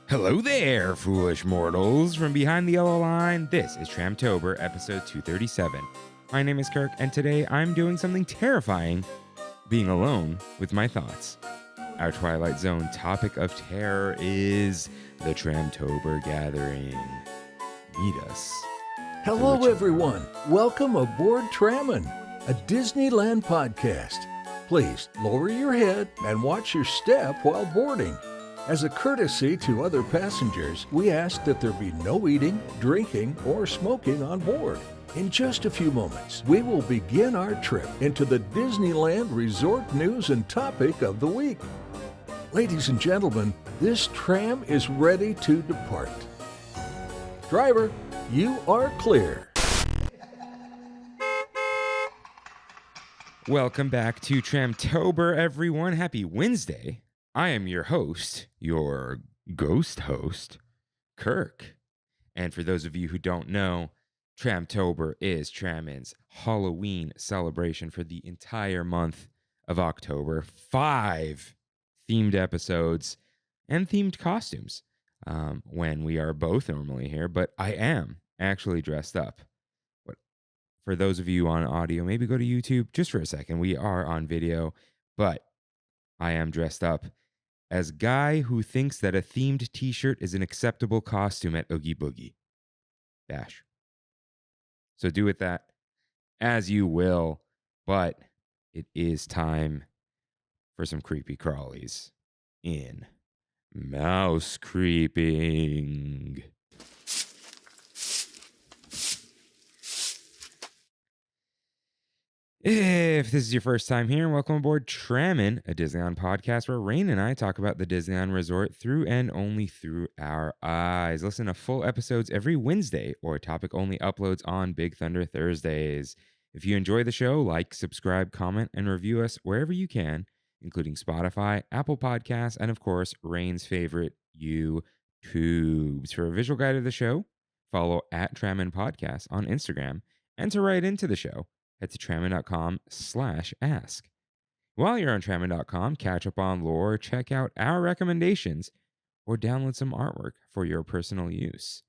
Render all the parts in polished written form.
Hello there, foolish mortals. From behind the yellow line, this is Tramtober, episode 237. My name is Kirk, and today I'm doing something terrifying, being alone with my thoughts. Our Twilight Zone topic of terror is the Tramtober Gathering. Meet us. Hello, everyone. Welcome aboard Trammin, a Disneyland podcast. Please lower your head and watch your step while boarding. As a courtesy to other passengers, we ask that there be no eating, drinking, or smoking on board. In just a few moments, we will begin our trip into the Disneyland Resort news and topic of the week. Ladies and gentlemen, this tram is ready to depart. Driver, you are clear. Welcome back to Tramtober, everyone. Happy Wednesday. I am your host, your ghost host, Kirk. And for those of you who don't know, Tramtober is Trammin's Halloween celebration for the entire month of October. 5 themed episodes and themed costumes when we are both normally here, but I am actually dressed up. But for those of you on audio, maybe go to YouTube just for a second. We are on video, but I am dressed up as guy who thinks that a themed t-shirt is an acceptable costume at Oogie Boogie. Dash. So do with that as you will, but it is time for some creepy crawlies in Mouse Creeping. If this is your first time here, welcome aboard Trammin, a Disneyland podcast where Rain and I talk about the Disneyland Resort through and only through our eyes. Listen to full episodes every Wednesday or topic-only uploads on Big Thunder Thursdays. If you enjoy the show, like, subscribe, comment, and review us wherever you can, including Spotify, Apple Podcasts, and of course, Rain's favorite, YouTubes. For a visual guide of the show, follow at Trammin Podcast on Instagram, and to write into the show, head to trammin.com/ask. While you're on trammin.com, catch up on lore, check out our recommendations, or download some artwork for your personal use.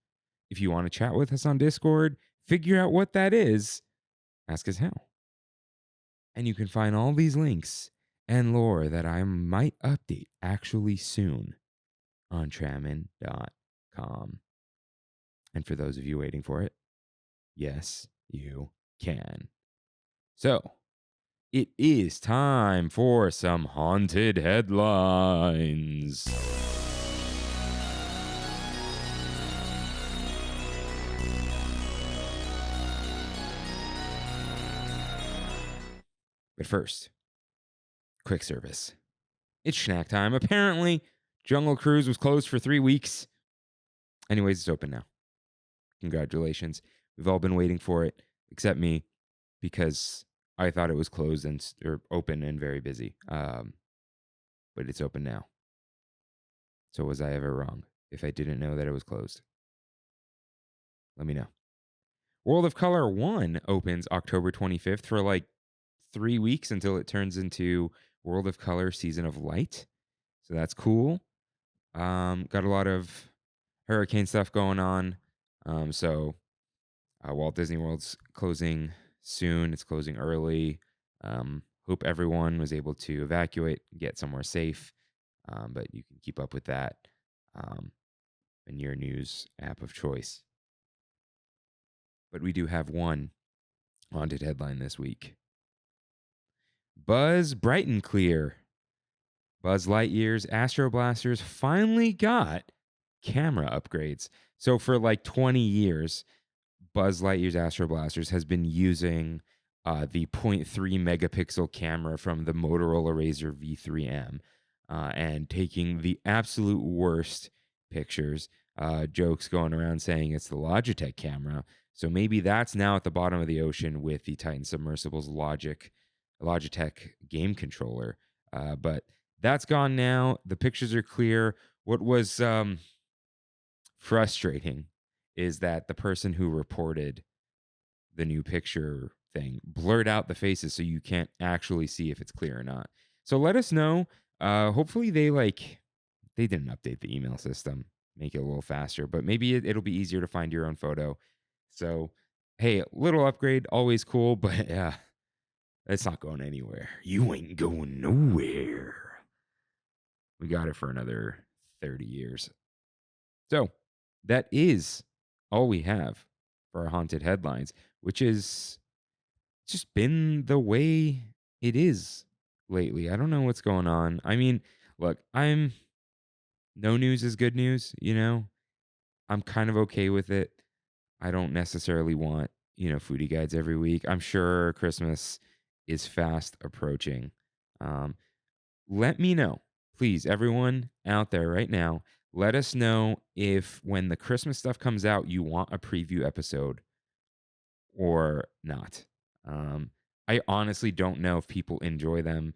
If you want to chat with us on Discord, figure out what that is, ask us how. And you can find all these links and lore that I might update actually soon on trammin.com. And for those of you waiting for it, yes, you can. So, it is time for some haunted headlines. But first, quick service. It's snack time. Apparently, Jungle Cruise was closed for 3 weeks. Anyways, it's open now. Congratulations. We've all been waiting for it, except me, because I thought it was closed or open and very busy. But it's open now. So was I ever wrong if I didn't know that it was closed? Let me know. World of Color 1 opens October 25th for like 3 weeks until it turns into World of Color Season of Light. So that's cool. Got a lot of hurricane stuff going on. So Walt Disney World's closing soon. It's closing early. Hope everyone was able to evacuate, get somewhere safe. But you can keep up with that in your news app of choice. But we do have one haunted headline this week. Buzz bright and clear. Buzz Lightyear's Astro Blasters finally got camera upgrades. So for like 20 years, Buzz Lightyear's Astro Blasters has been using the 0.3 megapixel camera from the Motorola Razr V3M and taking the absolute worst pictures. Jokes going around saying it's the Logitech camera. So maybe that's now at the bottom of the ocean with the Titan Submersible's Logitech game controller. But that's gone now. The pictures are clear. What was frustrating is that the person who reported the new picture thing blurred out the faces so you can't actually see if it's clear or not. So let us know. Hopefully they didn't update the email system. make it a little faster, but maybe it'll be easier to find your own photo. So, hey, little upgrade, always cool, but it's not going anywhere. You ain't going nowhere. We got it for another 30 years. So, that is all we have for our haunted headlines, which is just been the way it is lately. I don't know what's going on. I mean, look, no news is good news, you know? I'm kind of okay with it. I don't necessarily want, foodie guides every week. I'm sure Christmas is fast approaching. Um, Let me know, please, everyone out there right now. Let us know if when the Christmas stuff comes out, you want a preview episode or not. I honestly don't know if people enjoy them.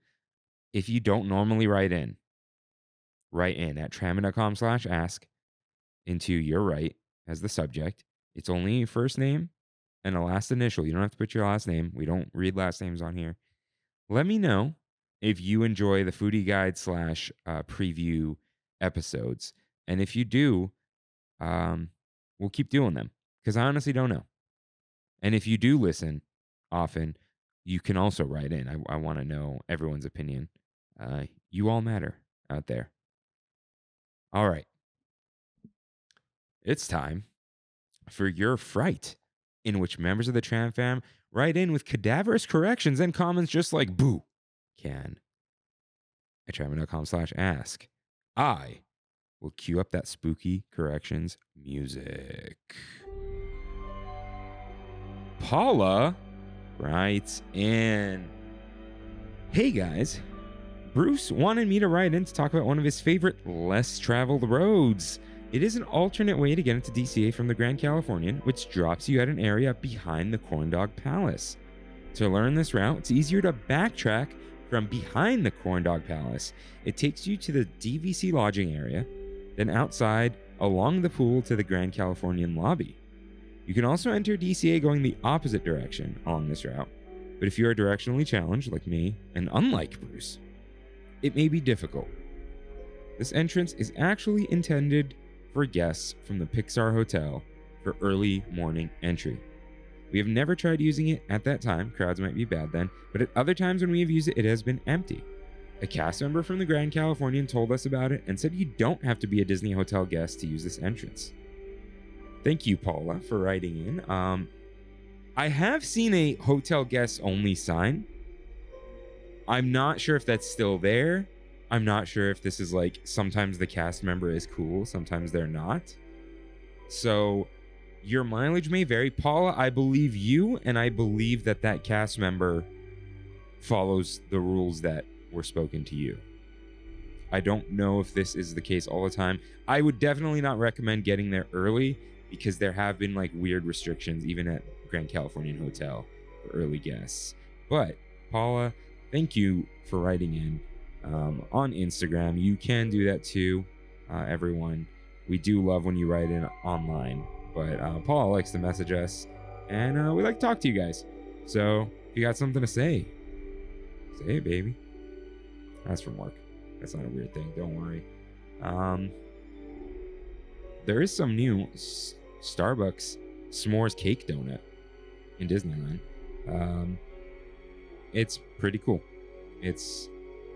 If you don't normally write in at trammin.com/ask into your right as the subject. It's only first name and a last initial. You don't have to put your last name. We don't read last names on here. Let me know if you enjoy the foodie guide / preview episodes. And if you do, we'll keep doing them because I honestly don't know. And if you do listen often, you can also write in. I want to know everyone's opinion. You all matter out there. All right. It's time for your fright, in which members of the TramFam write in with cadaverous corrections and comments just like boo can at trammin.com/ask. I will cue up that spooky corrections music. Paula writes in, hey guys, Bruce wanted me to write in to talk about one of his favorite less traveled roads. It is an alternate way to get into DCA from the Grand Californian, which drops you at an area behind the Corn Dog Palace. To learn this route, it's easier to backtrack from behind the Corn Dog Palace. It takes you to the DVC lodging area, then outside along the pool to the Grand Californian lobby. You can also enter DCA going the opposite direction along this route, but if you are directionally challenged like me, and unlike Bruce, it may be difficult. This entrance is actually intended for guests from the Pixar Hotel for early morning entry. We have never tried using it at that time, crowds might be bad then, but at other times when we have used it, it has been empty. A cast member from the Grand Californian told us about it and said you don't have to be a Disney hotel guest to use this entrance. Thank you, Paula, for writing in. I have seen a hotel guest only sign. I'm not sure if that's still there. I'm not sure if this is like sometimes the cast member is cool, sometimes they're not. So your mileage may vary. Paula, I believe you, and I believe that that cast member follows the rules that were spoken to you. I don't know if this is the case all the time. I would definitely not recommend getting there early because there have been like weird restrictions even at Grand Californian Hotel for early guests. But Paula, thank you for writing in on Instagram. You can do that too, everyone. We do love when you write in online, but Paula likes to message us, and we like to talk to you guys. So if you got something to say it, baby. That's from work. That's not a weird thing. Don't worry. There is some new Starbucks s'mores cake donut in Disneyland. It's pretty cool. It's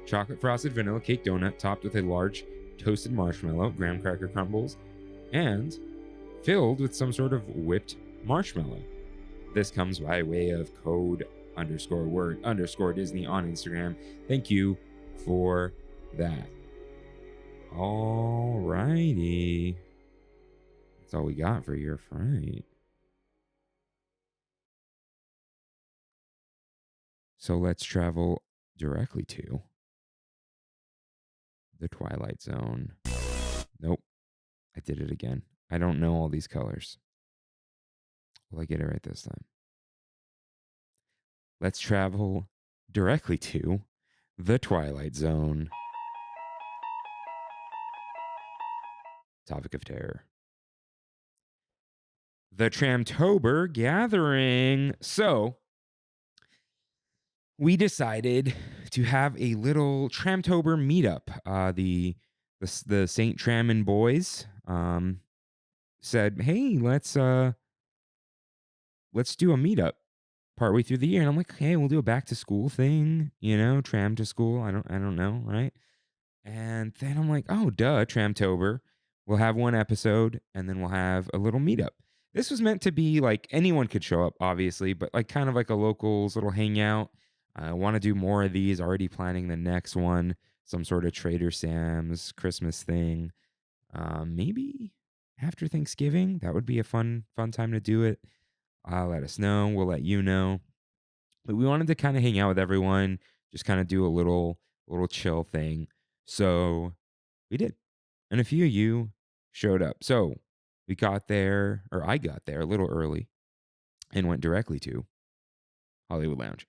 chocolate frosted vanilla cake donut topped with a large toasted marshmallow, graham cracker crumbles, and filled with some sort of whipped marshmallow. This comes by way of code_word_Disney on Instagram. Thank you for that. All righty. That's all we got for your fright. So let's travel directly to the Twilight Zone. Nope. I did it again. I don't know all these colors. Will I get it right this time? Let's travel directly to the Twilight Zone. Topic of terror. The Tramtober Gathering. So, we decided to have a little Tramtober meetup. The the Saint Trammin boys said, "Hey, let's do a meetup partway through the year." And I'm like, "Okay, we'll do a back to school thing, tram to school. I don't know, right?" And then I'm like, "Oh, duh, Tramtober. We'll have one episode and then we'll have a little meetup." This was meant to be like anyone could show up, obviously, but like kind of like a locals little hangout. I want to do more of these, already planning the next one, some sort of Trader Sam's Christmas thing. Maybe after Thanksgiving, that would be a fun time to do it. Let us know. We'll let you know. But we wanted to kind of hang out with everyone, just kind of do a little chill thing. So we did. And a few of you showed up. So we got there, or I got there a little early and went directly to Hollywood Lounge.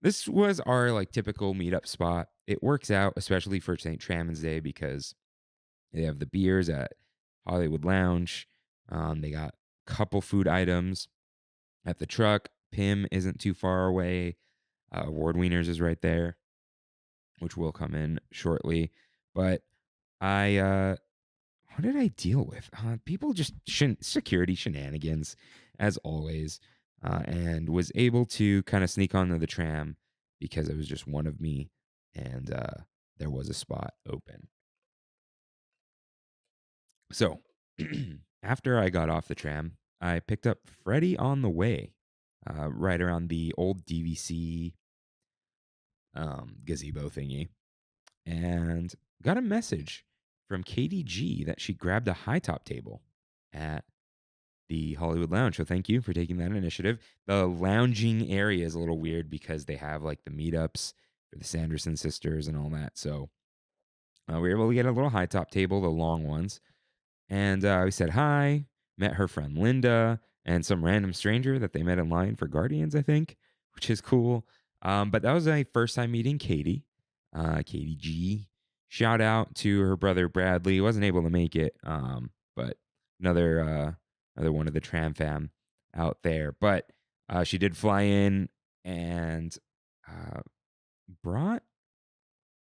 This was our like typical meetup spot. It works out, especially for St. Tramin's Day, because they have the beers at Hollywood Lounge. They got a couple food items at the truck. Pim isn't too far away. Ward Wieners is right there, which will come in shortly. But I what did I deal with? People just security shenanigans, as always, and was able to kind of sneak onto the tram because it was just one of me, and there was a spot open. So after I got off the tram, I picked up Freddie on the way, right around the old DVC gazebo thingy, and got a message from Katie G that she grabbed a high top table at the Hollywood Lounge. So thank you for taking that initiative. The lounging area is a little weird because they have like the meetups for the Sanderson sisters and all that. So we were able to get a little high top table, the long ones. And we said hi, met her friend Linda, and some random stranger that they met in line for Guardians, I think, which is cool. But that was my first time meeting Katie, Katie G. Shout out to her brother Bradley. Wasn't able to make it, but another one of the TramFam out there. But she did fly in and brought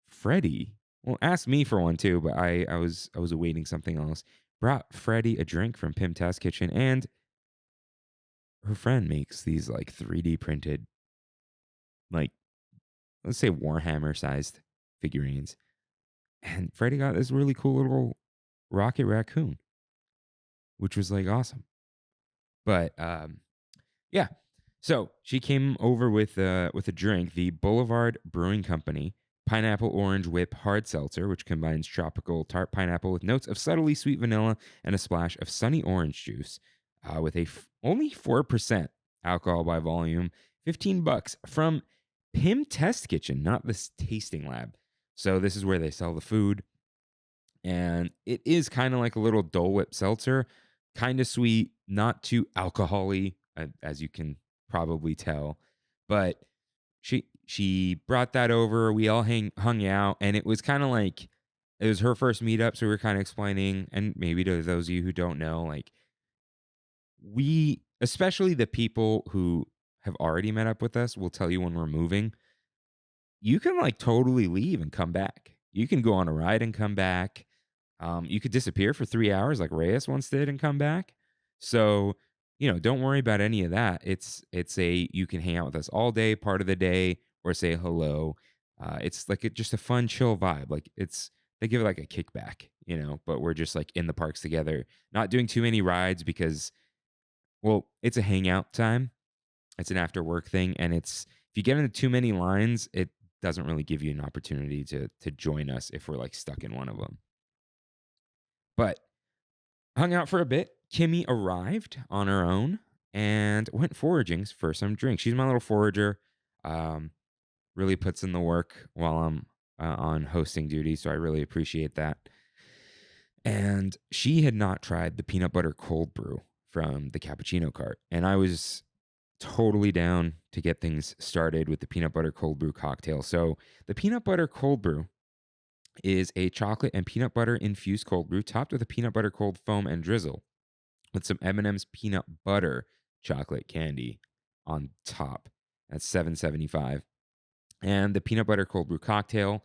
Freddie. Well, asked me for one too, but I was awaiting something else. Brought Freddie a drink from Pim Test Kitchen, and her friend makes these like 3D printed, like let's say Warhammer sized figurines. And Freddie got this really cool little rocket raccoon, which was like awesome. But yeah. So she came over with a drink, the Boulevard Brewing Company Pineapple Orange Whip Hard Seltzer, which combines tropical tart pineapple with notes of subtly sweet vanilla and a splash of sunny orange juice, with only 4% alcohol by volume. $15 from Pim Test Kitchen, not this tasting lab. So this is where they sell the food, and it is kind of like a little Dole Whip seltzer, kind of sweet, not too alcohol-y, as you can probably tell. But she brought that over. We all hung out, and it was kind of like it was her first meetup, so we were kind of explaining, and maybe to those of you who don't know, like we, especially the people who have already met up with us, will tell you when we're moving, you can like totally leave and come back. You can go on a ride and come back. You could disappear for 3 hours like Reyes once did and come back. So, don't worry about any of that. It's you can hang out with us all day, part of the day, or say hello. It's like just a fun, chill vibe. Like they give it like a kickback, but we're just like in the parks together, not doing too many rides because, well, it's a hangout time. It's an after work thing. And if you get into too many lines, it doesn't really give you an opportunity to join us if we're like stuck in one of them. But hung out for a bit. Kimmy arrived on her own and went foraging for some drinks. She's my little forager. Really puts in the work while I'm on hosting duty, so I really appreciate that. And she had not tried the peanut butter cold brew from the cappuccino cart, and I was totally down to get things started with the peanut butter cold brew cocktail. So the peanut butter cold brew is a chocolate and peanut butter infused cold brew topped with a peanut butter cold foam and drizzle with some M&M's peanut butter chocolate candy on top. That's $7.75. And the peanut butter cold brew cocktail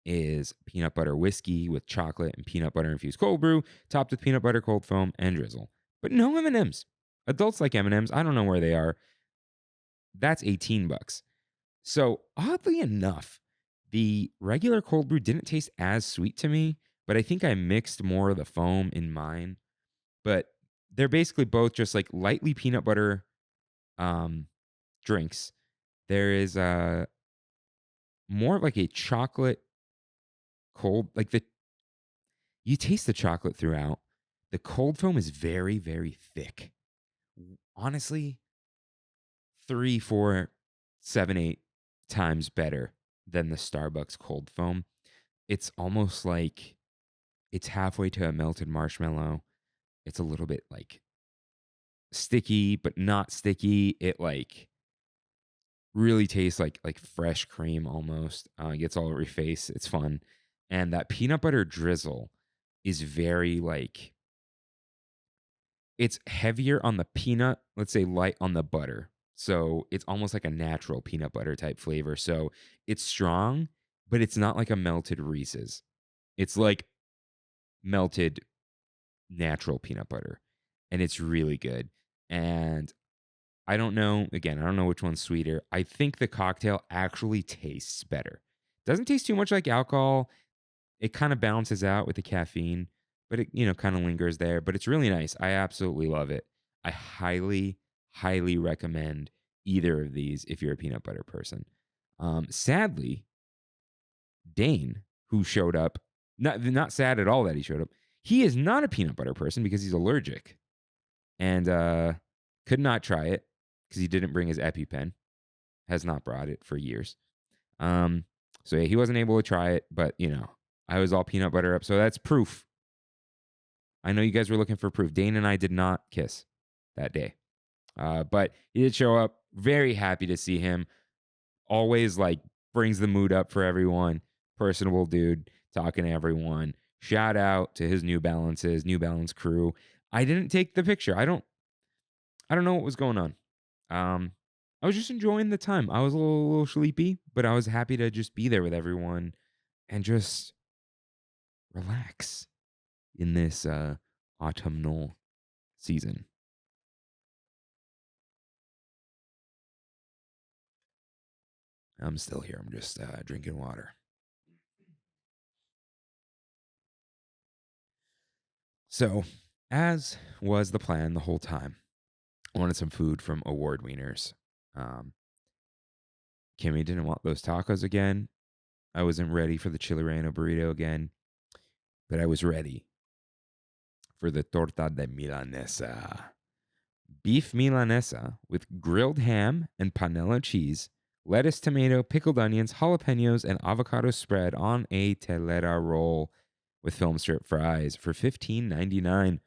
is peanut butter whiskey with chocolate and peanut butter infused cold brew, topped with peanut butter cold foam and drizzle. But no M&Ms. Adults like M&Ms. I don't know where they are. That's $18. So oddly enough, the regular cold brew didn't taste as sweet to me, but I think I mixed more of the foam in mine. But they're basically both just like lightly peanut butter um, drinks. There is more of like a chocolate cold, like you taste the chocolate throughout. The cold foam is very, very thick. Honestly, 3, 4, 7, 8 times better than the Starbucks cold foam. It's almost like it's halfway to a melted marshmallow. It's a little bit like sticky, but not sticky. It like really tastes like fresh cream almost. It gets all over your face. It's fun. And that peanut butter drizzle is very like it's heavier on the peanut, let's say light on the butter. So it's almost like a natural peanut butter type flavor. So it's strong, but it's not like a melted Reese's. It's like melted natural peanut butter. And it's really good. And I don't know, again, I don't know which one's sweeter. I think the cocktail actually tastes better. Doesn't taste too much like alcohol. It kind of balances out with the caffeine, but it, kind of lingers there. But it's really nice. I absolutely love it. I highly, highly recommend either of these if you're a peanut butter person. Sadly, Dane, who showed up, not sad at all that he showed up. He is not a peanut butter person because he's allergic and could not try it because he didn't bring his EpiPen. Has not brought it for years. So yeah, he wasn't able to try it, but I was all peanut butter up. So that's proof. I know you guys were looking for proof. Dane and I did not kiss that day. But he did show up. Very happy to see him. Always like brings the mood up for everyone. Personable dude, talking to everyone. Shout out to his New Balance crew. I didn't take the picture. I don't know what was going on. I was just enjoying the time. I was a little sleepy, but I was happy to just be there with everyone and just relax in this autumnal season. I'm still here. I'm just drinking water. So, as was the plan the whole time, I wanted some food from Award Wieners. Kimmy didn't want those tacos again. I wasn't ready for the chili relleno burrito again, but I was ready for the torta de milanesa. Beef milanesa with grilled ham and panela cheese, lettuce, tomato, pickled onions, jalapenos, and avocado spread on a telera roll with film strip fries for $15.99.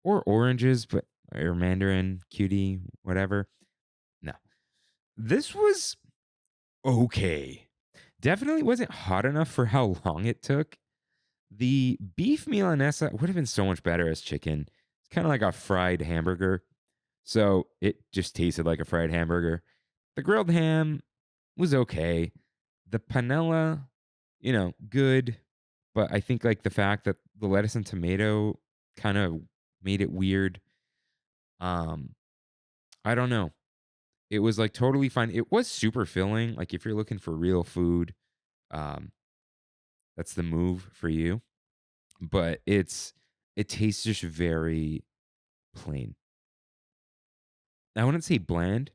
Or oranges, or mandarin, cutie, whatever. No. This was okay. Definitely wasn't hot enough for how long it took. The beef milanesa would have been so much better as chicken. It's kind of like a fried hamburger. So it just tasted like a fried hamburger. The grilled ham was okay. The panella, good. But I think like the fact that the lettuce and tomato kind of made it weird. I don't know. It was like totally fine. It was super filling. Like if you're looking for real food, that's the move for you. But it tastes just very plain. I wouldn't say bland,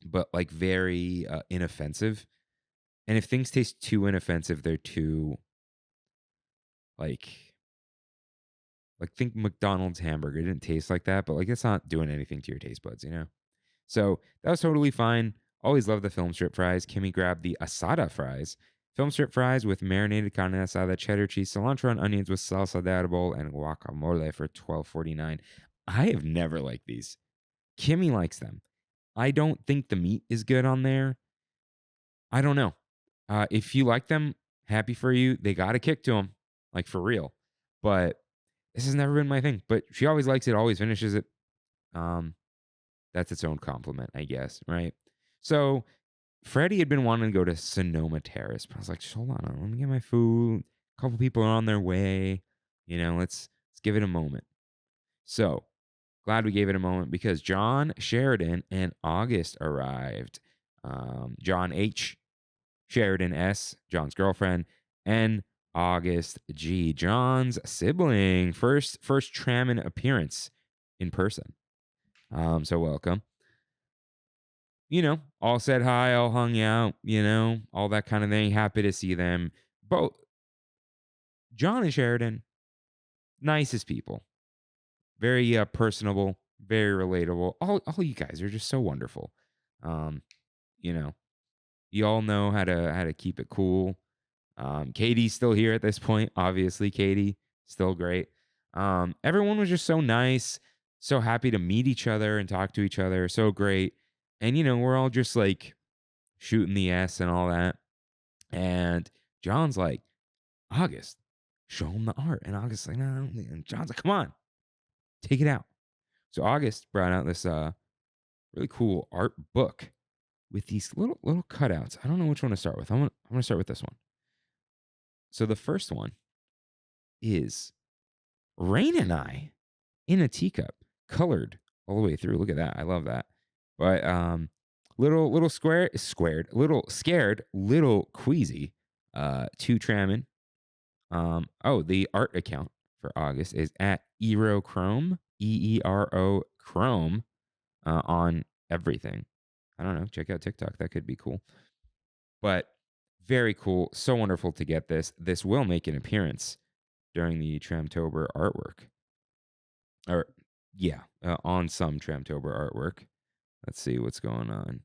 but like very inoffensive. And if things taste too inoffensive, they're too like think McDonald's hamburger. It didn't taste like that, but like it's not doing anything to your taste buds, So that was totally fine. Always love the film strip fries. Kimmy grabbed the asada fries. Film strip fries with marinated carne asada, cheddar cheese, cilantro, and onions with salsa de árbol and guacamole for $12.49. I have never liked these. Kimmy likes them. I don't think the meat is good on there. I don't know. If you like them, happy for you. They got a kick to them, like for real. But this has never been my thing. But she always likes it, always finishes it. That's its own compliment, I guess, right? So Freddie had been wanting to go to Sonoma Terrace, but I was like, just hold on, let me get my food. A couple people are on their way. Let's give it a moment. So glad we gave it a moment because John Sheridan and August arrived. John H. Sheridan S., John's girlfriend, and August G., John's sibling. First Trammin appearance in person. So welcome. All said hi, all hung out, all that kind of thing. Happy to see them. Both John and Sheridan, nicest people. Very personable, very relatable. All you guys are just so wonderful. Um, you know, you all know how to keep it cool. Katie's still here at this point. Obviously, Katie, still great. Everyone was just so nice, so happy to meet each other and talk to each other. So great. And, we're all just like shooting the S and all that. And John's like, August, show him the art. And August's like, no. And John's like, come on, take it out. So August brought out this really cool art book with these little cutouts. I don't know which one to start with. I'm gonna start with this one. So the first one is Rain and I in a teacup, colored all the way through. Look at that. I love that. But little squared, little scared, little queasy, to Trammin. The art account for August is at Eero EERO Chrome, on everything. I don't know. Check out TikTok. That could be cool. But very cool. So wonderful to get this. This will make an appearance during the Tramtober artwork. Or, yeah, on some Tramtober artwork. Let's see what's going on.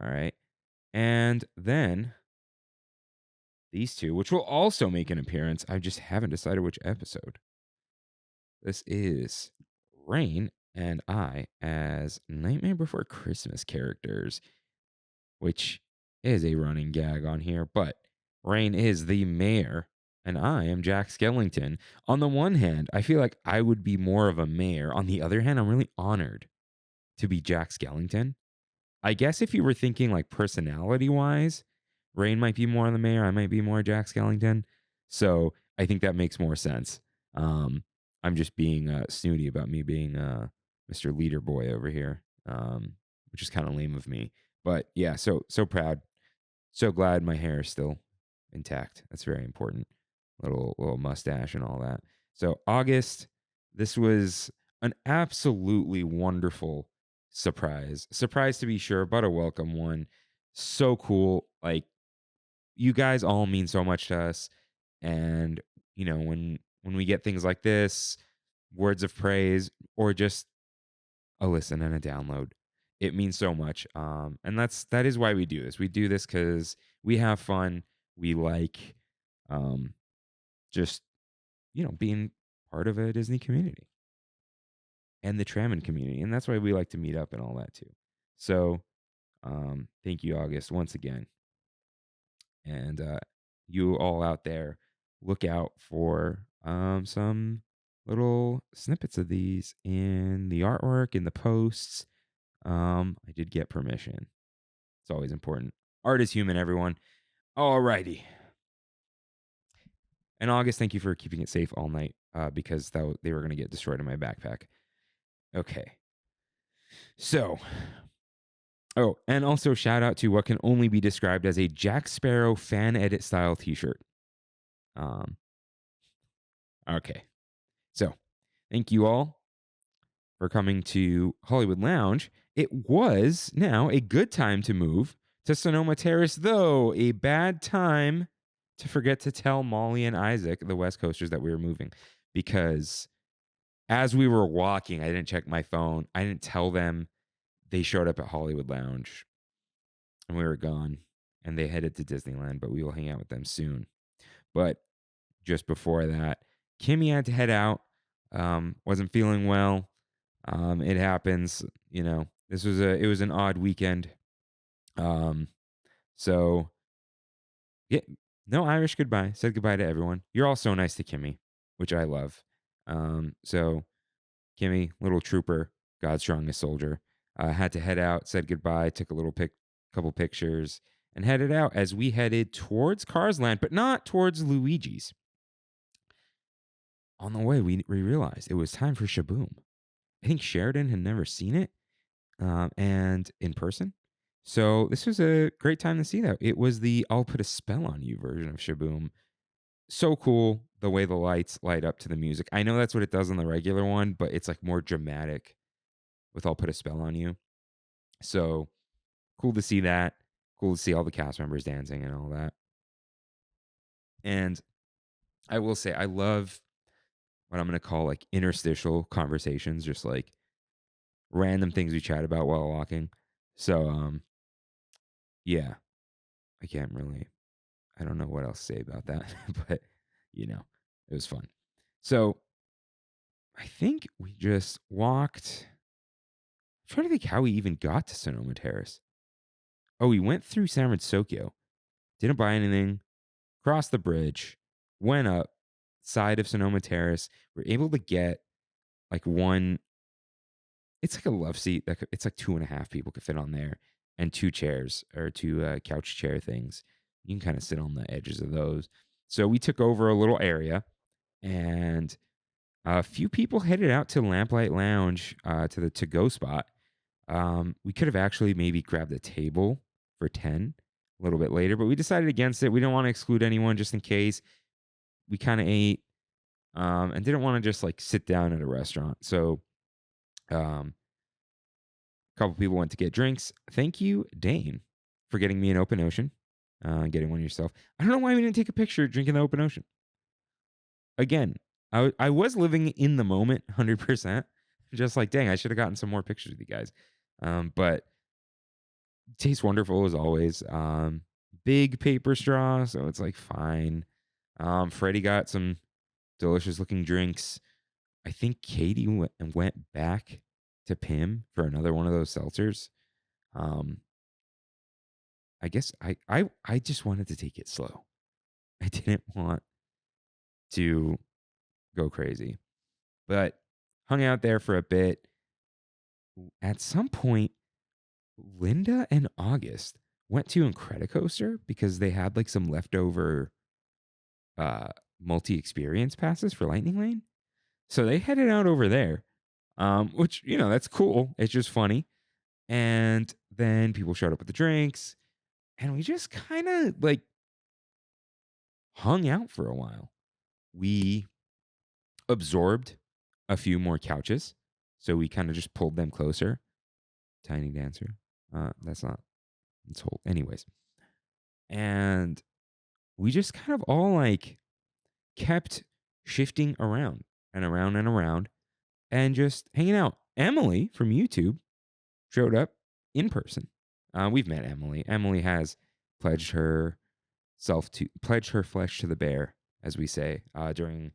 All right. And then these two, which will also make an appearance. I just haven't decided which episode. This is Rain and I as Nightmare Before Christmas characters, which is a running gag on here. But Rain is the mayor, and I am Jack Skellington. On the one hand, I feel like I would be more of a mayor. On the other hand, I'm really honored to be Jack Skellington. I guess if you were thinking like personality wise, Rain might be more the mayor. I might be more Jack Skellington. So I think that makes more sense. I'm just being snooty about me being Mr. Leader Boy over here, which is kind of lame of me. But yeah, so proud. So glad my hair is still intact. That's very important. Little mustache and all that. So August, this was an absolutely wonderful surprise. Surprise to be sure, but a welcome one. So cool. Like, you guys all mean so much to us. And, when we get things like this, words of praise, or just a listen and a download, it means so much. And that is why we do this. We do this because we have fun. We like just, being part of a Disney community and the Trammin community. And that's why we like to meet up and all that too. So thank you, August, once again. And you all out there, look out for some little snippets of these in the artwork, in the posts. I did get permission. It's always important. Art is human, everyone. Alrighty. And August, thank you for keeping it safe all night, because they were going to get destroyed in my backpack. Okay. So, and also shout out to what can only be described as a Jack Sparrow fan edit style t-shirt. Okay. So, thank you all for coming to Hollywood Lounge. It was now a good time to move to Sonoma Terrace, though a bad time to forget to tell Molly and Isaac, the West Coasters, that we were moving, because as we were walking, I didn't check my phone. I didn't tell them. They showed up at Hollywood Lounge and we were gone, and they headed to Disneyland, but we will hang out with them soon. But just before that, Kimmy had to head out. Wasn't feeling well. It happens, it was an odd weekend. So yeah, no Irish goodbye. Said goodbye to everyone. You're all so nice to Kimmy, which I love. So Kimmy, little trooper, God's strongest soldier, had to head out, said goodbye, took a couple pictures, and headed out as we headed towards Cars Land, but not towards Luigi's. On the way, we realized it was time for Shaboom. I think Sheridan had never seen it and in person. So this was a great time to see that. It was the I'll Put a Spell on You version of Shaboom. So cool the way the lights light up to the music. I know that's what it does on the regular one, but it's like more dramatic with I'll Put a Spell on You. So cool to see that. Cool to see all the cast members dancing and all that. And I will say, I love what I'm going to call like interstitial conversations, just like random things we chat about while walking. So, yeah, I can't really, I don't know what else to say about that, but it was fun. So I think we just walked. I'm trying to think how we even got to Sonoma Terrace. Oh, we went through San Francisco, didn't buy anything, crossed the bridge, went up side of Sonoma Terrace. We're able to get like one. It's like a love seat that it's like 2.5 people could fit on there, and two chairs or two couch chair things. You can kind of sit on the edges of those. So we took over a little area, and a few people headed out to Lamplight Lounge to the to-go spot. We could have actually maybe grabbed a table for 10 a little bit later, but we decided against it. We didn't want to exclude anyone just in case. We kind of ate and didn't want to just like sit down at a restaurant. So a couple people went to get drinks. Thank you, Dane, for getting me an open ocean, getting one yourself. I don't know why we didn't take a picture drinking the open ocean. Again, I was living in the moment 100%. Just like, dang, I should have gotten some more pictures with you guys. But tastes wonderful as always. Big paper straw, so it's like fine. Freddie got some delicious looking drinks. I think Katie went back to Pim for another one of those seltzers. I guess I just wanted to take it slow. I didn't want to go crazy, but hung out there for a bit. At some point, Linda and August went to Incredicoaster because they had like some leftover multi-experience passes for Lightning Lane. So they headed out over there, which, that's cool. It's just funny. And then people showed up with the drinks, and we just kind of like hung out for a while. We absorbed a few more couches, so we kind of just pulled them closer. Tiny Dancer. That's not. It's whole. Anyways. And we just kind of all like kept shifting around and around and around and just hanging out. Emily from YouTube showed up in person. We've met Emily. Emily has pledged her flesh to the bear, as we say, during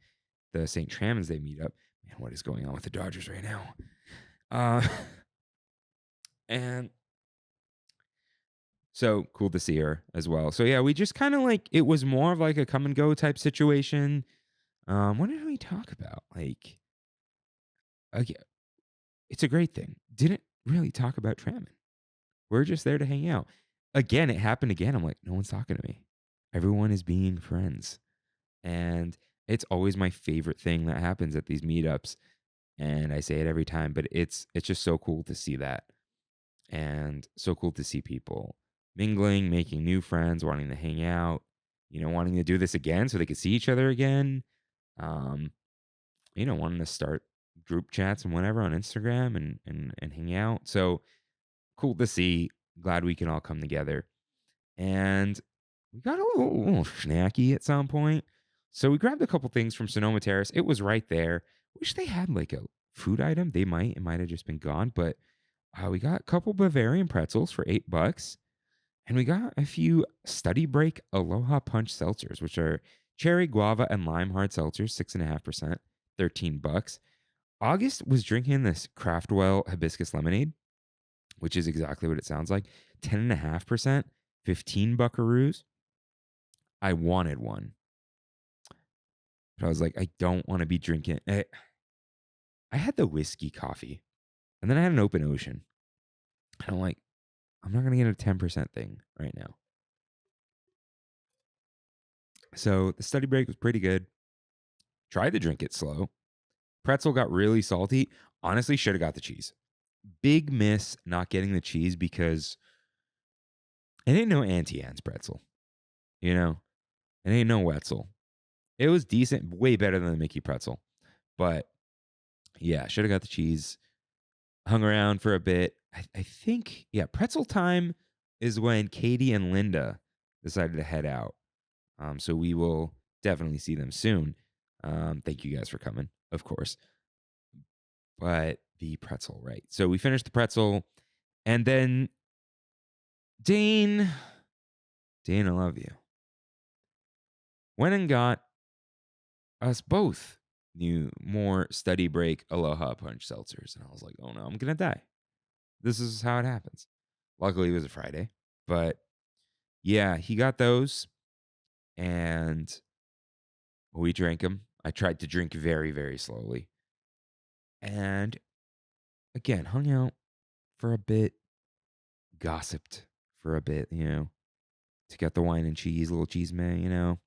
the St. Tramins Day meetup. Man, what is going on with the Dodgers right now? And so cool to see her as well. So yeah, we just kind of like, it was more of like a come and go type situation. What did we talk about? Like, okay, it's a great thing. Didn't really talk about Trammin. We're just there to hang out. Again, it happened again. I'm like, no one's talking to me. Everyone is being friends. And it's always my favorite thing that happens at these meetups. And I say it every time, but it's just so cool to see that. And so cool to see people mingling, making new friends, wanting to hang out, wanting to do this again so they could see each other again. Wanting to start group chats and whatever on Instagram and hang out. So cool to see. Glad we can all come together. And we got a little snacky at some point. So we grabbed a couple things from Sonoma Terrace. It was right there. Wish they had like a food item. It might have just been gone, but we got a couple Bavarian pretzels for $8. And we got a few Study Break Aloha Punch seltzers, which are cherry, guava, and lime hard seltzers, 6.5%, $13. August was drinking this Craftwell hibiscus lemonade, which is exactly what it sounds like, 10.5%, 15 buckaroos. I wanted one, but I was like, I don't want to be drinking. I had the whiskey coffee, and then I had an open ocean. And I'm like, I'm not going to get a 10% thing right now. So the study break was pretty good. Tried to drink it slow. Pretzel got really salty. Honestly, should have got the cheese. Big miss not getting the cheese because it ain't no Auntie Anne's pretzel. You know, it ain't no Wetzel. It was decent, way better than the Mickey pretzel. But yeah, should have got the cheese. Hung around for a bit. I think, yeah, pretzel time is when Katie and Linda decided to head out. So we will definitely see them soon. Thank you guys for coming, of course. But the pretzel, right? So we finished the pretzel, and then Dane, I love you, went and got us both more study break Aloha Punch seltzers. And I was like, oh no, I'm going to die. This is how it happens. Luckily, it was a Friday. But yeah, he got those and we drank them. I tried to drink very, very slowly. And again, hung out for a bit, gossiped for a bit, to get the wine and cheese, little cheese man,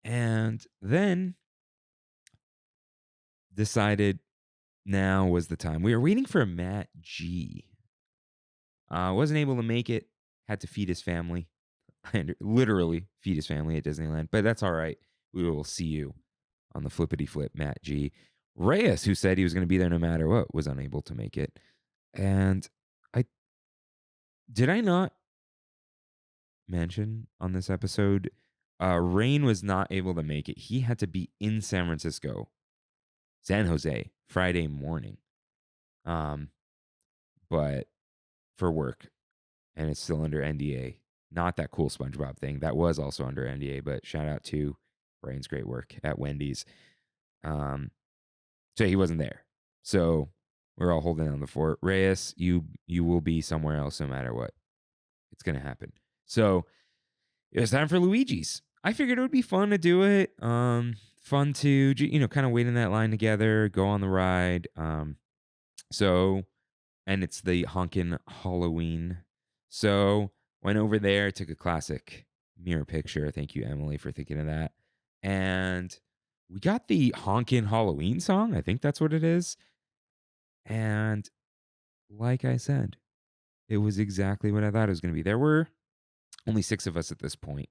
And then decided now was the time. We were waiting for Matt G. Wasn't able to make it. Had to feed his family. Literally feed his family at Disneyland. But that's all right. We will see you on the flippity flip, Matt G. Reyes, who said he was going to be there no matter what, was unable to make it. And did I not mention on this episode, Rain was not able to make it. He had to be in San Francisco, San Jose, Friday morning. But for work, and it's still under NDA. Not that cool SpongeBob thing. That was also under NDA, but shout out to Rain's great work at Wendy's. So he wasn't there. So we're all holding down the fort. Reyes, you will be somewhere else no matter what. It's going to happen. So it was time for Luigi's. I figured it would be fun to do it. Fun to, kind of wait in that line together, go on the ride. And it's the honkin' Halloween. So went over there, took a classic mirror picture. Thank you, Emily, for thinking of that. And we got the honkin' Halloween song. I think that's what it is. And like I said, it was exactly what I thought it was going to be. There were only 6 of us at this point.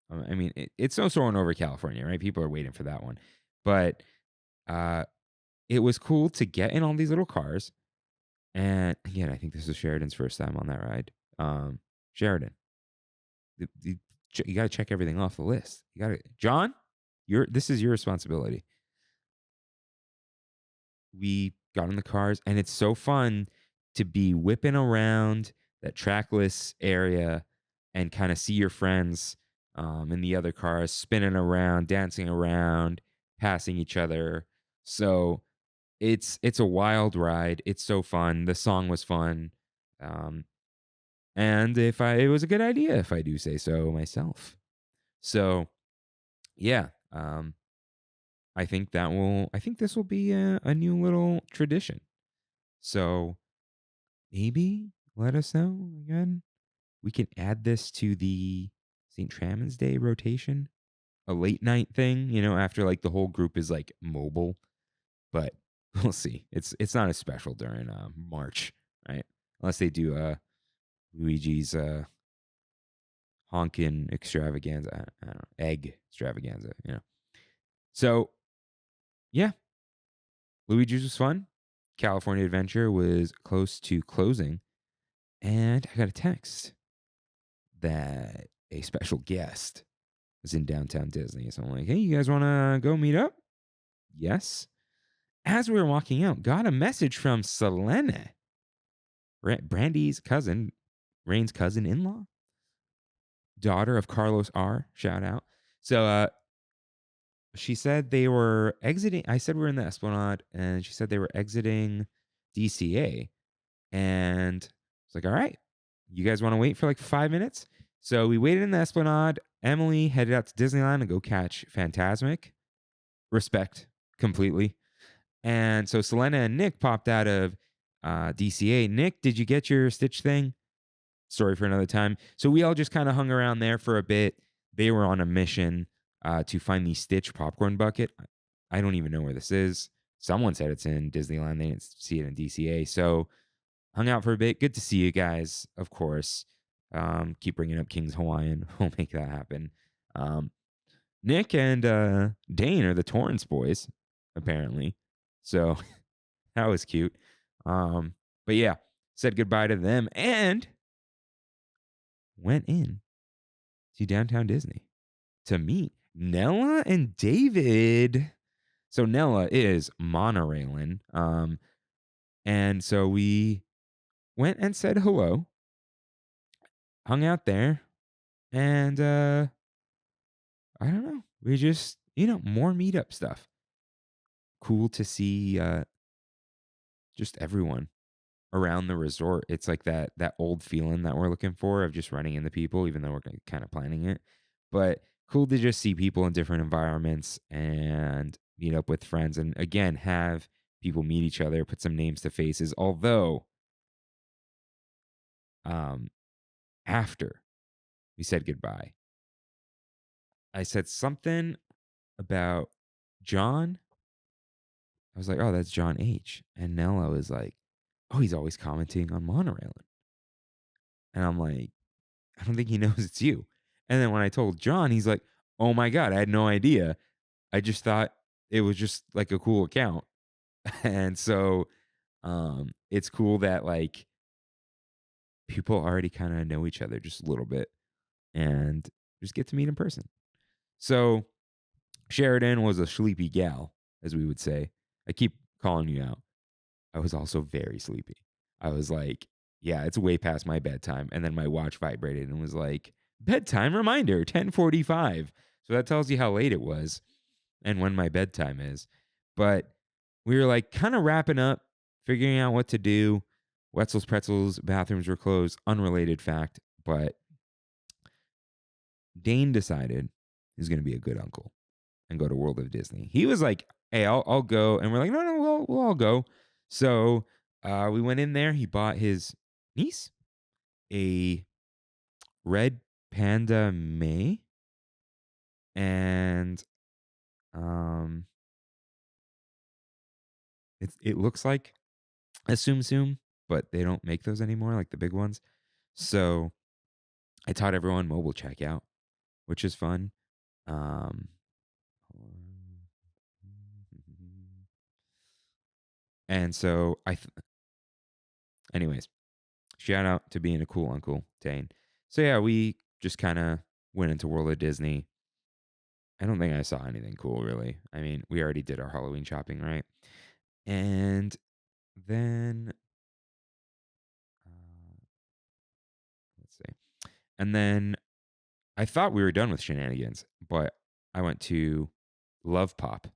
I mean, it's no soaring over California, right? People are waiting for that one. But it was cool to get in all these little cars. And again, I think this is Sheridan's first time on that ride. Sheridan, you got to check everything off the list. You got to, John, this is your responsibility. We got in the cars, and it's so fun to be whipping around that trackless area and kind of see your friends in the other cars spinning around, dancing around, passing each other. So it's a wild ride. It's so fun. The song was fun. And it was a good idea, if I do say so myself. So yeah, I think this will be a new little tradition. So maybe let us know again. We can add this to the St. Trammin's Day rotation, a late night thing, after like the whole group is like mobile, but we'll see. It's not as special during March, right? Unless they do Luigi's honkin' extravaganza. I don't know, egg extravaganza, So yeah, Luigi's was fun. California Adventure was close to closing, and I got a text that a special guest was in downtown Disney. So I'm like, hey, you guys want to go meet up? Yes. As we were walking out, got a message from Selene, Brandy's cousin, Rain's cousin-in-law, daughter of Carlos R. Shout out. So she said they were exiting. I said we're in the Esplanade, and she said they were exiting DCA. And it's like, all right, you guys want to wait for like 5 minutes? So we waited in the Esplanade. Emily headed out to Disneyland to go catch Fantasmic. Respect completely. And so Selena and Nick popped out of DCA. Nick, did you get your Stitch thing? story for another time. So we all just kind of hung around there for a bit. They were on a mission to find the Stitch popcorn bucket. I don't even know where this is. Someone said it's in Disneyland. They didn't see it in DCA. So hung out for a bit. Good to see you guys, of course. Keep bringing up King's Hawaiian. We'll make that happen. Nick and Dane are the Torrance boys, apparently. So that was cute. But yeah, said goodbye to them and went in to downtown Disney to meet Nella and David. So Nella is monorailin'. And so we went and said hello, hung out there, and I don't know. We just, more meetup stuff. Cool to see just everyone around the resort. It's like that old feeling that we're looking for of just running into people, even though we're kind of planning it. But cool to just see people in different environments and meet up with friends, and again have people meet each other, put some names to faces. Although, after we said goodbye, I said something about John. I was like, "Oh, that's John H." And Nella was like, "Oh, he's always commenting on monorail." And I'm like, "I don't think he knows it's you." And then when I told John, he's like, "Oh my God, I had no idea. I just thought it was just like a cool account." And so it's cool that like people already kind of know each other just a little bit and just get to meet in person. So Sheridan was a sleepy gal, as we would say. I keep calling you out. I was also very sleepy. I was like, yeah, it's way past my bedtime. And then my watch vibrated and was like, bedtime reminder, 10:45. So that tells you how late it was and when my bedtime is. But we were like kind of wrapping up, figuring out what to do. Wetzel's Pretzels bathrooms were closed. Unrelated fact, but Dane decided he's going to be a good uncle and go to World of Disney. He was like, "Hey, I'll go," and we're like, "No, we'll all go." So we went in there. He bought his niece a red panda May, and um, it looks like a Tsum Tsum, but they don't make those anymore, like the big ones. So I taught everyone mobile checkout, which is fun. Um, and so anyways, shout out to being a cool uncle, Dane. So yeah, we just kind of went into World of Disney. I don't think I saw anything cool really. I mean, we already did our Halloween shopping, right? And then let's see. And then I thought we were done with shenanigans, but I went to Love Pop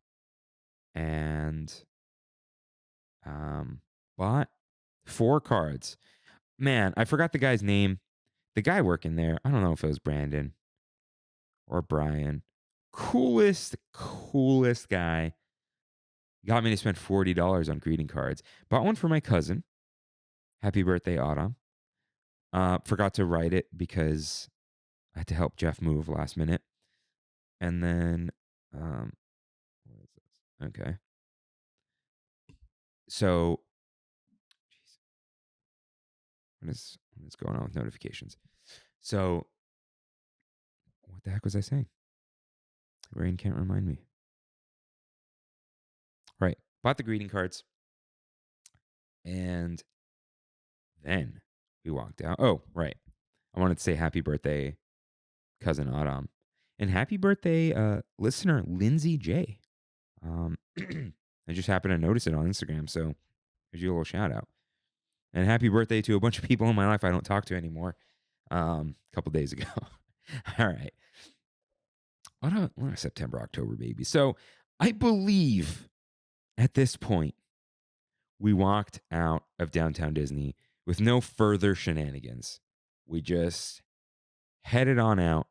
and bought 4 cards. Man, I forgot the guy's name. The guy working there, I don't know if it was Brandon or Brian. Coolest guy. Got me to spend $40 on greeting cards. Bought one for my cousin. Happy birthday, Autumn. Forgot to write it because I had to help Jeff move last minute. And then, what is this? Okay. So, what is going on with notifications? So, what the heck was I saying? Brain can't remind me. Right. Bought the greeting cards. And then we walked out. Oh, right. I wanted to say happy birthday, cousin Autumn. And happy birthday, listener Lindsay J. I just happened to notice it on Instagram. So here's your little shout out. And happy birthday to a bunch of people in my life I don't talk to anymore. A couple days ago. All right. What a September, October baby. So I believe at this point, we walked out of downtown Disney with no further shenanigans. We just headed on out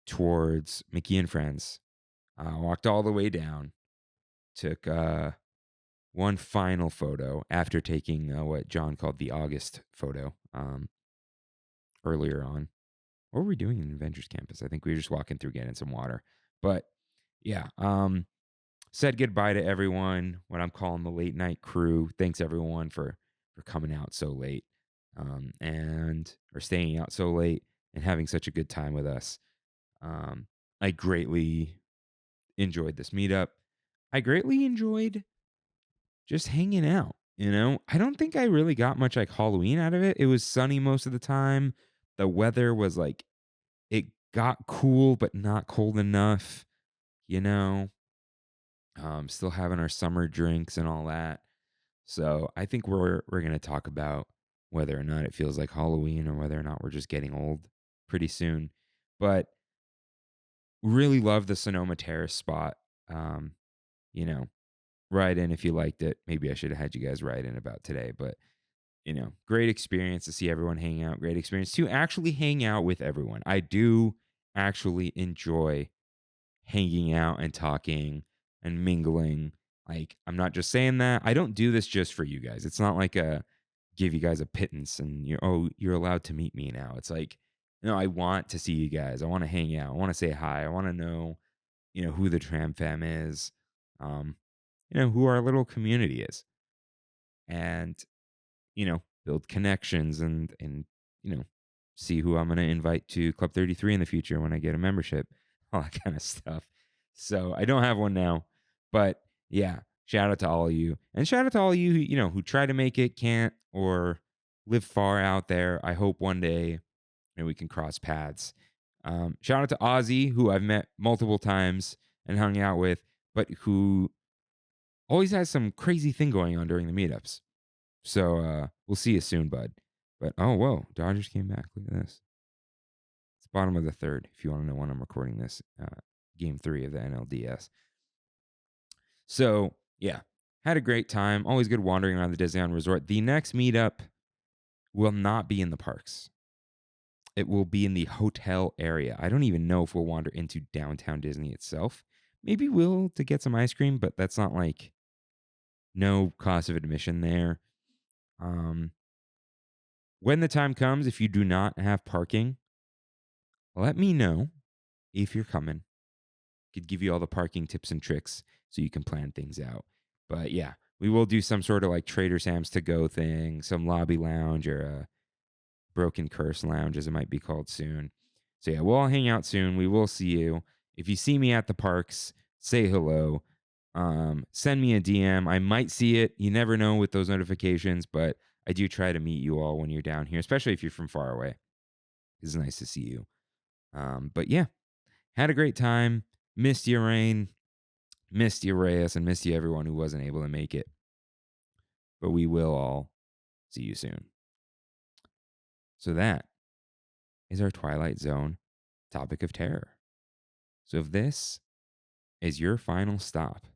towards Mickey and Friends. Walked all the way down. Took one final photo after taking what John called the August photo. earlier on. What were we doing in Adventures Campus? I think we were just walking through getting some water. But yeah, said goodbye to everyone, what I'm calling the late night crew. Thanks everyone for coming out so late, or staying out so late and having such a good time with us. I greatly enjoyed this meetup. I greatly enjoyed just hanging out. I don't think I really got much like Halloween out of it. It was sunny most of the time. The weather was like, it got cool, but not cold enough, still having our summer drinks and all that. So I think we're going to talk about whether or not it feels like Halloween or whether or not we're just getting old pretty soon. But really love the Sonoma Terrace spot. Write in if you liked it. Maybe I should have had you guys write in about today, but great experience to see everyone hang out. Great experience to actually hang out with everyone. I do actually enjoy hanging out and talking and mingling. Like, I'm not just saying that. I don't do this just for you guys. It's not like give you guys a pittance and you're allowed to meet me now. It's like, I want to see you guys. I want to hang out. I want to say hi. I want to know, who the TramFam is, who our little community is. And, build connections and see who I'm going to invite to Club 33 in the future when I get a membership, all that kind of stuff. So I don't have one now, but yeah, shout out to all of you, and shout out to all of you who try to make it, can't, or live far out there. I hope one day we can cross paths. Shout out to Ozzy, who I've met multiple times and hung out with, but who always has some crazy thing going on during the meetups. So we'll see you soon, bud. But oh, whoa, Dodgers came back. Look at this. It's bottom of the third, if you want to know when I'm recording this. Game 3 of the NLDS. So yeah, had a great time. Always good wandering around the Disneyland Resort. The next meetup will not be in the parks. It will be in the hotel area. I don't even know if we'll wander into downtown Disney itself. Maybe we'll to get some ice cream, but that's not like no cost of admission there. When the time comes, if you do not have parking, let me know if you're coming. Could give you all the parking tips and tricks so you can plan things out. But yeah, we will do some sort of like Trader Sam's to go thing, some lobby lounge or a broken curse lounge as it might be called soon. So yeah, we'll all hang out soon. We will see you. If you see me at the parks, say hello. Send me a DM. I might see it. You never know with those notifications, but I do try to meet you all when you're down here, especially if you're from far away. It's nice to see you. But yeah, had a great time. Missed you, Rain. Missed you, Reyes, and missed you, everyone who wasn't able to make it. But we will all see you soon. So that is our Twilight Zone topic of terror. So if this is your final stop,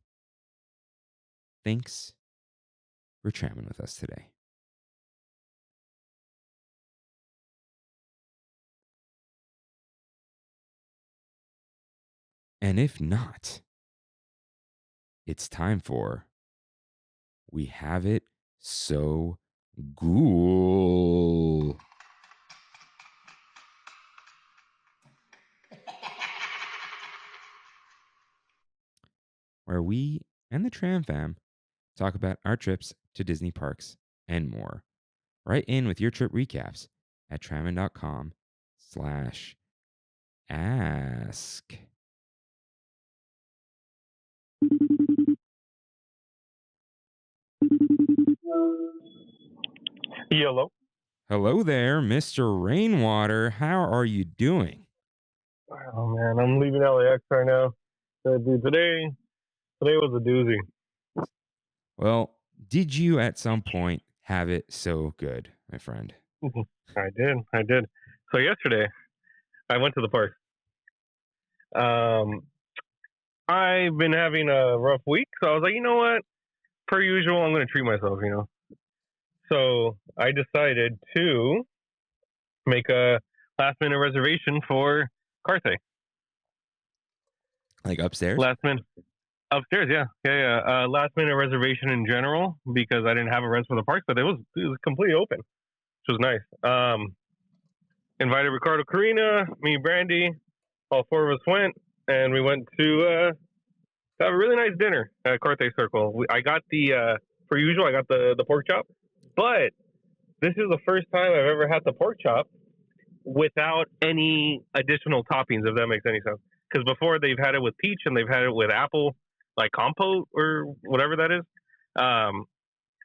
thanks for tramming with us today. And if not, it's time for We Have It So Ghoul. Where we and the TramFam talk about our trips to Disney parks and more. Write in with your trip recaps at trammin.com/ask. Hello. Hello there, Mr. Rainwater. How are you doing? Oh man, I'm leaving LAX right now. Dude, today was a doozy. Well, did you at some point have it so good, my friend? I did. So yesterday, I went to the park. I've been having a rough week, so I was like, you know what? Per usual, I'm going to treat myself, So I decided to make a last-minute reservation for Carthay. Like upstairs? Last minute. Upstairs, yeah. Last minute reservation in general because I didn't have a res for the park, but it was completely open, which was nice. invited Ricardo, Karina, me, Brandy. All four of us went, and we went to have a really nice dinner at Carthay Circle. I got per usual, I got the pork chop, but this is the first time I've ever had the pork chop without any additional toppings, if that makes any sense. Because before they've had it with peach and they've had it with apple, like compote or whatever that is.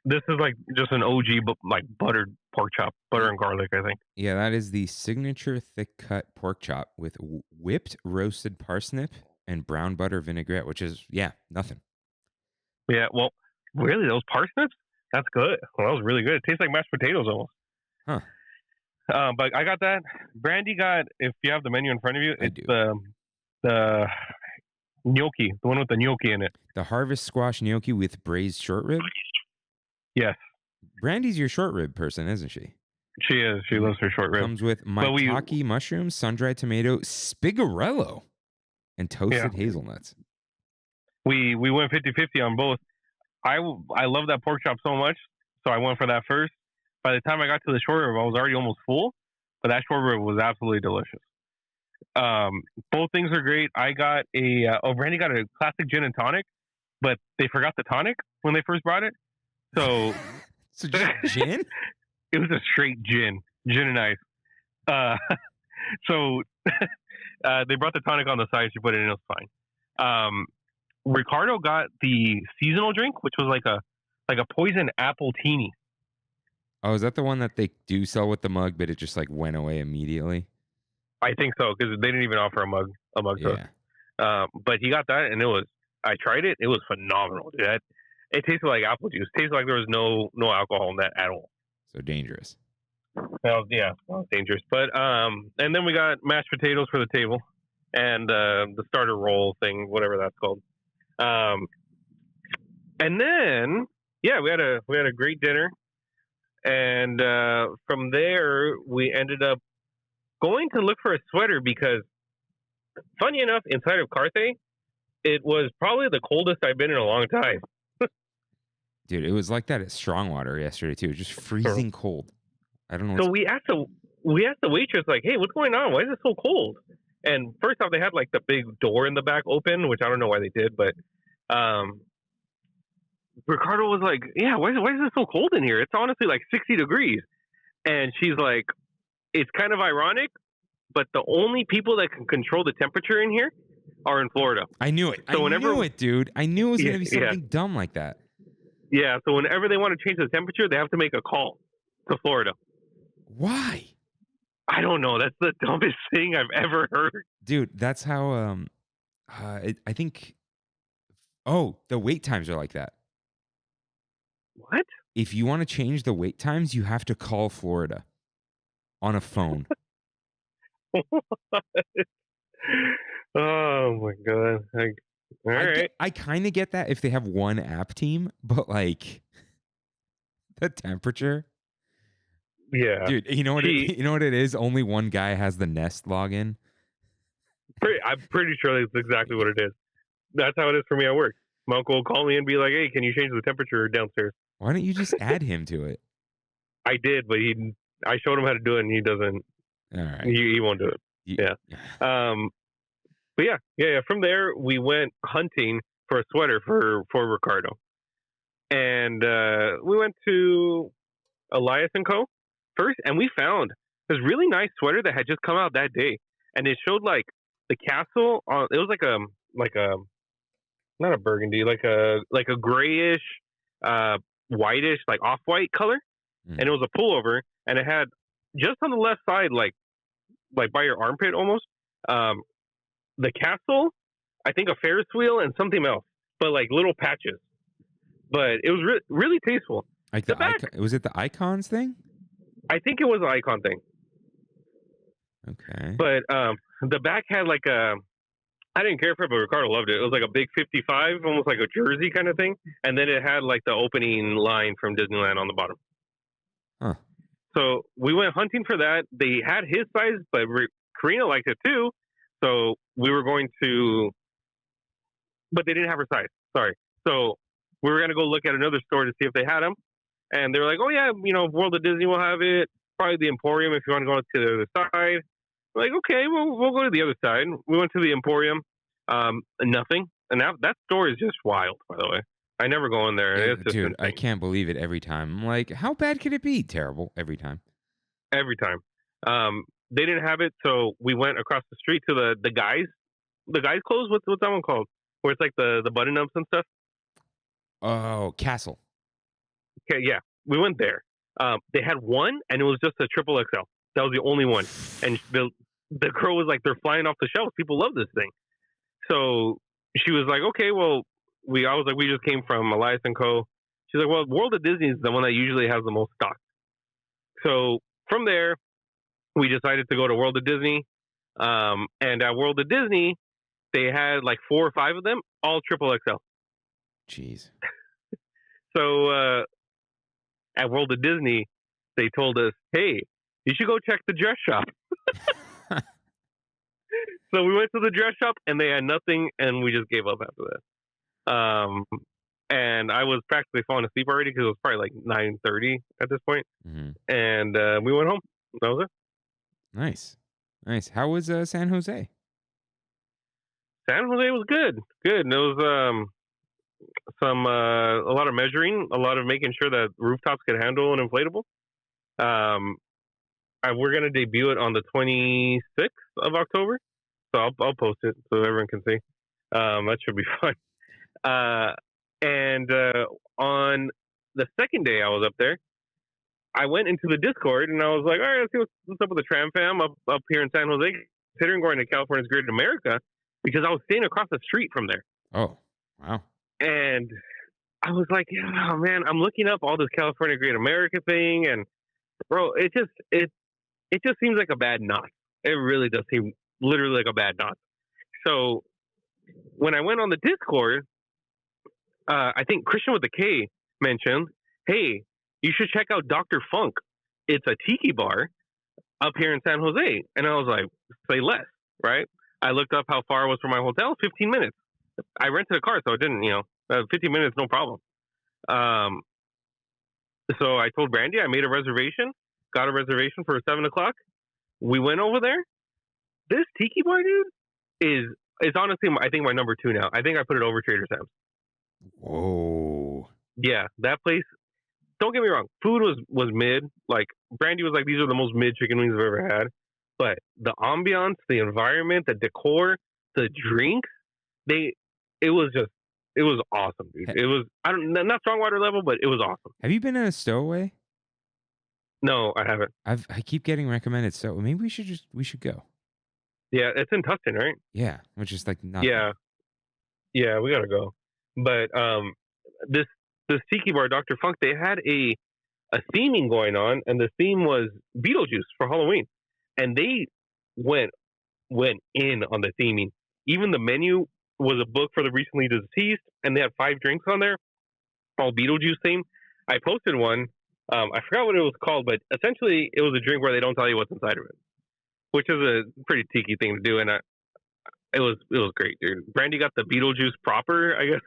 This is like just an OG, like buttered pork chop, butter and garlic, I think. Yeah, that is the signature thick cut pork chop with whipped roasted parsnip and brown butter vinaigrette, which is, nothing. Yeah, well, really, those parsnips? That's good. Well, that was really good. It tastes like mashed potatoes almost. Huh. But I got that. Brandy got, if you have the menu in front of you, it's the gnocchi, the one with the gnocchi in it. The harvest squash gnocchi with braised short rib? Yes. Brandy's your short rib person, isn't she? She is. She loves her short rib. Comes with maitake mushrooms, sun-dried tomato, spigarello, and toasted hazelnuts. We went 50-50 on both. I love that pork chop so much, so I went for that first. By the time I got to the short rib, I was already almost full, but that short rib was absolutely delicious. Both things are great. I got Brandy got a classic gin and tonic, but they forgot the tonic when they first brought it. So just gin? It was a straight gin and ice. So they brought the tonic on the side. She put it in. It was fine. Ricardo got the seasonal drink, which was like a poison apple teeny. Oh, is that the one that they do sell with the mug, but it just like went away immediately? I think so, because they didn't even offer a mug to us. But he got that, and I tried it. It was phenomenal, dude. It tasted like apple juice. It tasted like there was no alcohol in that at all. So dangerous. Well, dangerous. But and then we got mashed potatoes for the table, and the starter roll thing, whatever that's called. And then we had a great dinner, and from there we ended up going to look for a sweater because, funny enough, inside of Carthay, it was probably the coldest I've been in a long time. Dude, it was like that at Strongwater yesterday too. Just freezing cold. I don't know. So we asked the waitress, like, "Hey, what's going on? Why is it so cold?" And first off, they had like the big door in the back open, which I don't know why they did, but Ricardo was like, "Yeah, why is it so cold in here? It's honestly like 60 degrees." And she's like, "It's kind of ironic, but the only people that can control the temperature in here are in Florida." I knew it. I knew it, dude. I knew it was going to be something dumb like that. Yeah, so whenever they want to change the temperature, they have to make a call to Florida. Why? I don't know. That's the dumbest thing I've ever heard. Dude, that's how I think the wait times are like that. What? If you want to change the wait times, you have to call Florida on a phone. Oh my god. All right. I kind of get that if they have one app team, but like the temperature. Yeah. Dude, you know what it is? Only one guy has the Nest login. I'm pretty sure that's exactly what it is. That's how it is for me at work. My uncle will call me and be like, "Hey, can you change the temperature downstairs?" Why don't you just add him to it? I did, but I showed him how to do it, and he doesn't. All right. He won't do it. Yeah. But yeah. From there, we went hunting for a sweater for Ricardo, and we went to Elias & Co. first, and we found this really nice sweater that had just come out that day, and it showed like the castle on. It was like a not a burgundy, like a grayish, whitish, like off-white color, and it was a pullover, and it had just on the left side, like by your armpit almost, the castle, I think a Ferris wheel and something else, but like little patches. But it was really tasteful. Like was it the icons thing? I think it was an icon thing. Okay. But the back had like I didn't care for it, but Ricardo loved it. It was like a big 55, almost like a jersey kind of thing. And then it had like the opening line from Disneyland on the bottom. Huh. So we went hunting for that. They had his size, but Karina liked it too. So we were going to, but they didn't have her size. Sorry. So we were going to go look at another store to see if they had them. And they were like, "Oh yeah, World of Disney will have it. probably the Emporium if you want to go to the other side. Like, okay, we'll go to the other side. We went to the Emporium. Nothing. And that store is just wild, by the way. I never go in there. It's just Dude, insane. I can't believe it every time. I'm like, how bad could it be? Terrible every time. Every time. They didn't have it, so we went across the street to the guys. The guys' clothes. What's that one called? Where it's like the button ups and stuff. Oh, Castle. Okay, yeah, we went there. They had one, and it was just a triple XL. That was the only one. And the girl was like, "They're flying off the shelves. People love this thing." So she was like, "Okay, well, I was like, we just came from Elias and Co." She's like, "Well, World of Disney is the one that usually has the most stock." So from there, we decided to go to World of Disney. And at World of Disney, they had like 4 or 5 of them, all triple XL. Jeez. So at World of Disney, they told us, "Hey, you should go check the dress shop." So we went to the dress shop, and they had nothing, and we just gave up after that. And I was practically falling asleep already because it was probably like 9:30 at this point. Mm-hmm. And we went home. That was it. Nice. How was San Jose? San Jose was good. Good. There was a lot of measuring, a lot of making sure that rooftops could handle an inflatable. We're gonna debut it on the 26th of October, so I'll post it so everyone can see. That should be fun. And on the second day I was up there, I went into the Discord and I was like, all right, let's see what's up with the TramFam up here in San Jose, considering going to California's Great America, because I was staying across the street from there. Oh, wow. And I was like, oh, man, I'm looking up all this California Great America thing, and bro, it just seems like a bad knot. It really does seem literally like a bad knot. So when I went on the Discord, I think Christian with the K mentioned, hey, you should check out Dr. Funk. It's a tiki bar up here in San Jose. And I was like, say less, right? I looked up how far it was from my hotel, 15 minutes. I rented a car, so it didn't, 15 minutes, no problem. So I told Brandy, I made a reservation, got a reservation for 7 o'clock. We went over there. This tiki bar, dude, is honestly, I think, my number 2 now. I think I put it over Trader Sam's. Whoa. Yeah, that place, don't get me wrong, food was mid. Like, Brandy was like, these are the most mid chicken wings I've ever had. But the ambiance, the environment, the decor, the drinks, it was awesome, dude. It was, not Strongwater level, but it was awesome. Have you been in a Stowaway? No, I haven't. I keep getting recommended, so maybe we should go. Yeah, it's in Tustin, right? Yeah, which is like not. Yeah, we gotta go. But this tiki bar, Dr. Funk, they had a theming going on, and the theme was Beetlejuice for Halloween, and they went in on the theming. Even the menu was a book for the recently deceased, and they had 5 drinks on there, all Beetlejuice themed. I posted one. I forgot what it was called, but essentially it was a drink where they don't tell you what's inside of it, which is a pretty tiki thing to do, and it was great, dude. Brandy got the Beetlejuice proper, I guess.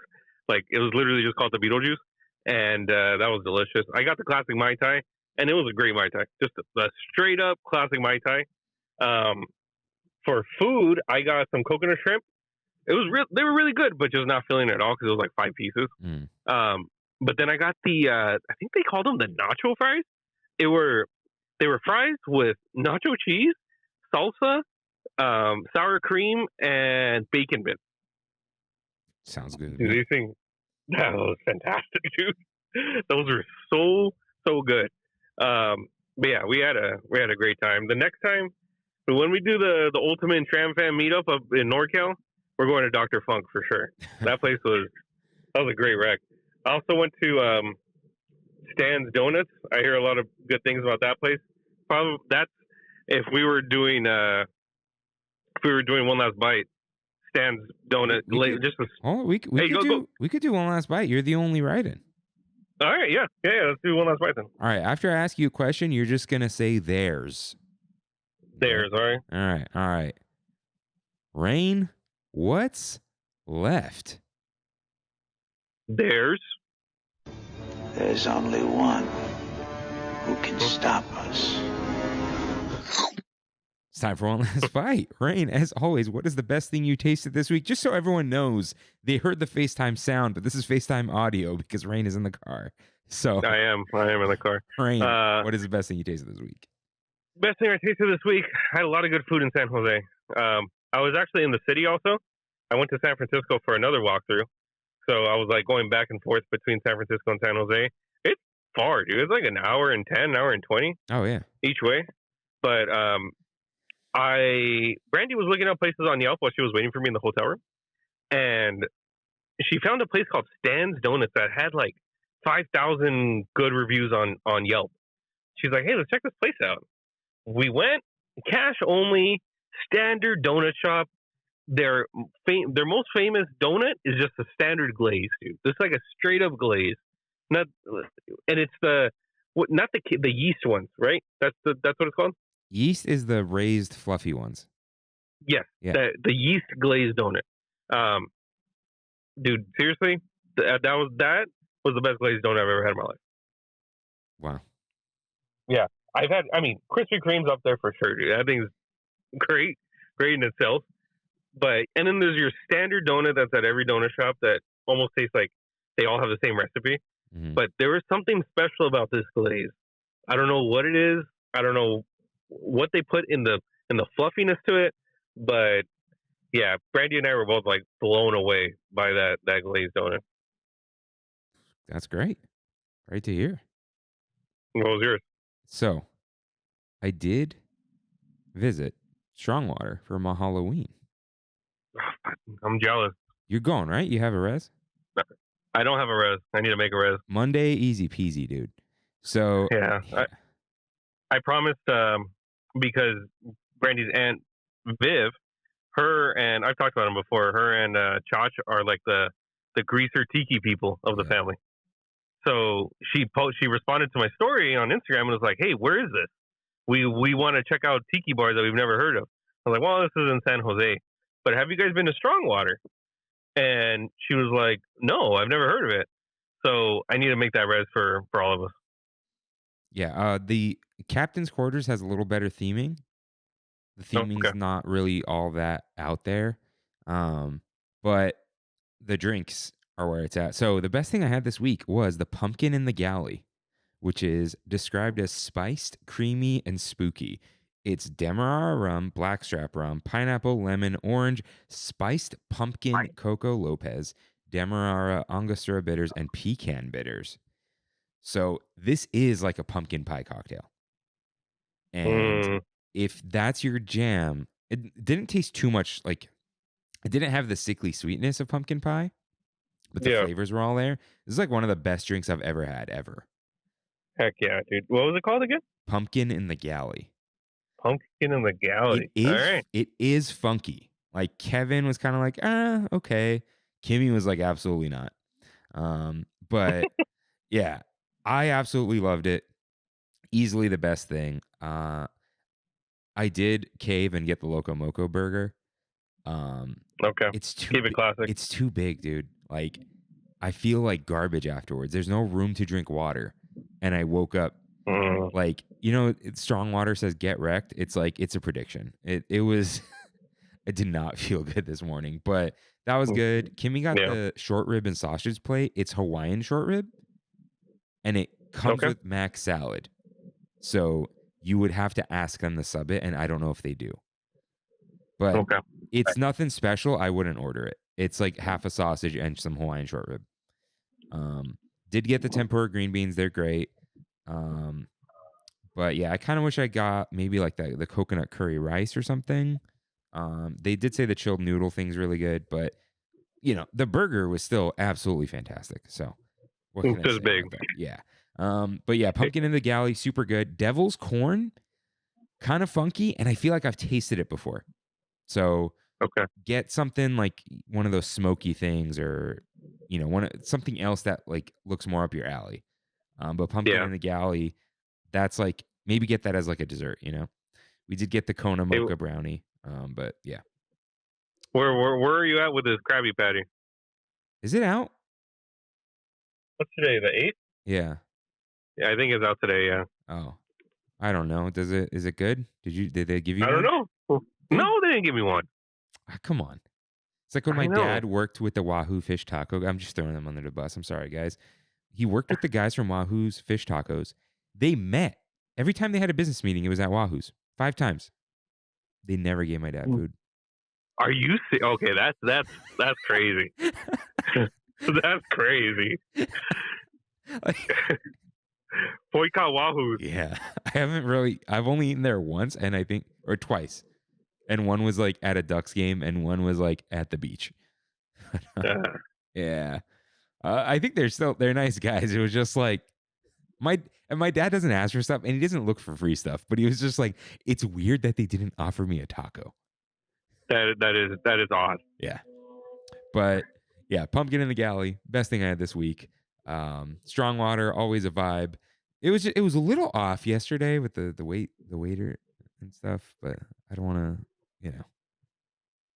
Like, it was literally just called the Beetlejuice, and that was delicious. I got the classic Mai Tai, and it was a great Mai Tai. Just a straight-up classic Mai Tai. For food, I got some coconut shrimp. It was they were really good, but just not filling it at all because it was like 5 pieces. But then I got I think they called them the nacho fries. They were fries with nacho cheese, salsa, sour cream, and bacon bits. Sounds good. Dude, these things, that was fantastic, dude. Those were so good. But yeah, we had a great time. The next time, when we do the ultimate TramFam meetup up in NorCal, we're going to Dr. Funk for sure. That place was a great wreck. I also went to Stan's Donuts. I hear a lot of good things about that place. Probably that's if we were doing one last bite. Stan's Donut. We could do one last bite. You're the only write-in. All right, yeah. Let's do one last bite then. All right. After I ask you a question, you're just gonna say theirs. Theirs, all right. All right. Rain, what's left? There's only one Who can stop us? It's time for one last fight. Rain, as always, what is the best thing you tasted this week? Just so everyone knows, they heard the FaceTime sound, but this is FaceTime audio because Rain is in the car. So I am in the car. Rain, what is the best thing you tasted this week? Best thing I tasted this week, I had a lot of good food in San Jose. I was actually in the city also. I went to San Francisco for another walkthrough. So I was like going back and forth between San Francisco and San Jose. It's far, dude. It's like an hour and 10, an hour and 20. Oh, yeah. Each way. But Brandy was looking up places on Yelp while she was waiting for me in the hotel room. And she found a place called Stan's Donuts that had like 5,000 good reviews on Yelp. She's like, hey, let's check this place out. We went, cash only, standard donut shop. Their most famous donut is just a standard glaze, dude. It's like a straight up glaze, and it's not the yeast ones, right? That's what it's called. Yeast is the raised fluffy ones. Yes, yeah. The yeast glazed donut. Dude, seriously, that was the best glazed donut I've ever had in my life. Wow. Yeah, Krispy Kreme's up there for sure, dude. That thing's great in itself. And then there's your standard donut that's at every donut shop that almost tastes like they all have the same recipe. Mm-hmm. But there was something special about this glaze. I don't know what it is. I don't know what they put in the fluffiness to it. But yeah, Brandy and I were both like blown away by that glazed donut. That's great. Great to hear. What was yours? So, I did visit Strongwater for my Halloween. I'm jealous. You're going, right? You have a res? I don't have a res. I need to make a res. Monday, easy peasy, dude. So yeah. I promised because Brandy's aunt Viv, her and I've talked about them before. Her and Chach are like the greaser tiki people of the family. So she responded to my story on Instagram and was like, "Hey, where is this? We want to check out tiki bars that we've never heard of." I was like, "Well, this is in San Jose. But have you guys been to Strongwater?" And she was like, "No, I've never heard of it." So I need to make that res for all of us. Yeah, the captain's quarters has a little better theming. The theming's not really all that out there. But the drinks are where it's at. So the best thing I had this week was the pumpkin in the galley, which is described as spiced, creamy, and spooky. It's Demerara rum, blackstrap rum, pineapple, lemon, orange, spiced pumpkin, Coco Lopez, Demerara, Angostura bitters, and pecan bitters. So this is like a pumpkin pie cocktail. And if that's your jam, it didn't taste too much like, it didn't have the sickly sweetness of pumpkin pie, but the flavors were all there. This is like one of the best drinks I've ever had, ever. Heck yeah, dude. What was it called again? Pumpkin in the galley. Pumpkin in the galley. All right. It is funky. Like Kevin was kind of like, okay. Kimmy was like, absolutely not. But yeah, I absolutely loved it. Easily the best thing. I did cave and get the Loco Moco burger. Okay. It's too Keep it classic. It's too big, dude. Like I feel like garbage afterwards. There's no room to drink water. And I woke up like, Strongwater says get wrecked. It's like, it's a prediction. It was, it did not feel good this morning, but that was good. Kimmy got the short rib and sausage plate. It's Hawaiian short rib and it comes with mac salad. So you would have to ask them to sub it. And I don't know if they do, but it's nothing special. I wouldn't order it. It's like half a sausage and some Hawaiian short rib. Did get the tempura green beans. They're great. But yeah, I kind of wish I got maybe like the coconut curry rice or something. They did say the chilled noodle thing's really good, but the burger was still absolutely fantastic. So what can I say big. about that? Yeah. But yeah, pumpkin in the galley, super good. Devil's corn, kind of funky, and I feel like I've tasted it before. So get something like one of those smoky things, or something else that like looks more up your alley. But pumpkin in the galley, that's like maybe get that as like a dessert. We did get the Kona mocha brownie, but yeah. Where are you at with this Krabby Patty? Is it out? What's today? The 8th? Yeah. Yeah, I think it's out today. Yeah. Oh, I don't know. Is it good? Did they give you I don't one? know. No, they didn't give me one. Ah, come on. It's like when I my know. dad worked with the Wahoo Fish Taco. I'm just throwing them under the bus. I'm sorry, guys. He worked with the guys from Wahoo's Fish Tacos. They met. Every time they had a business meeting, it was at Wahoo's. 5 times. They never gave my dad food. Are you okay? That's crazy. That's crazy. Boycott Wahoo. Yeah. I've only eaten there once or twice. And one was like at a Ducks game and one was like at the beach. Yeah. I think they're nice guys. It was just like my dad doesn't ask for stuff and he doesn't look for free stuff, but he was just like, it's weird that they didn't offer me a taco. That is odd. Yeah. But yeah, pumpkin in the galley, best thing I had this week. Strong water, always a vibe. It was a little off yesterday with the waiter and stuff, but I don't want to,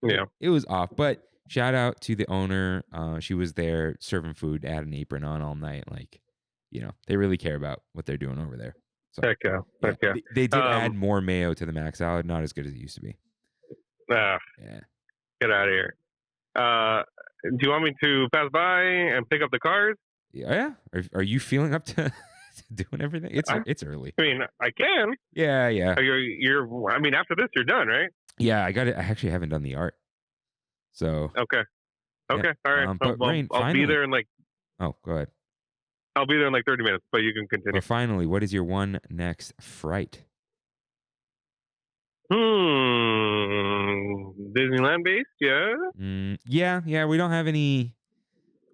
Yeah. It was off, but shout out to the owner. She was there serving food, had an apron on all night. Like, they really care about what they're doing over there. So, Heck yeah. They did add more mayo to the mac salad. Not as good as it used to be. Yeah. Get out of here. Do you want me to pass by and pick up the cars? Yeah. Are you feeling up to doing everything? It's early. I mean, I can. Yeah. You're. I mean, after this, you're done, right? Yeah, I got it. I actually haven't done the art. So. Okay. Yeah. All right. But Rain, I'll be there in like. Oh, go ahead. I'll be there in like 30 minutes, but you can continue. But finally, what is your one next fright? Disneyland based, yeah. Yeah. We don't have any.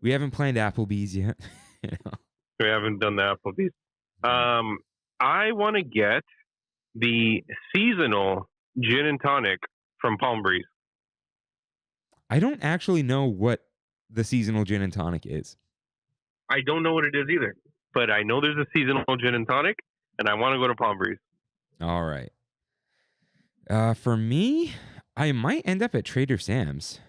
We haven't planned Applebee's yet. We haven't done the Applebee's. I want to get the seasonal gin and tonic from Palm Breeze. I don't actually know what the seasonal gin and tonic is. I don't know what it is either, but I know there's a seasonal gin and tonic, and I want to go to Palm Breeze. All right. For me, I might end up at Trader Sam's.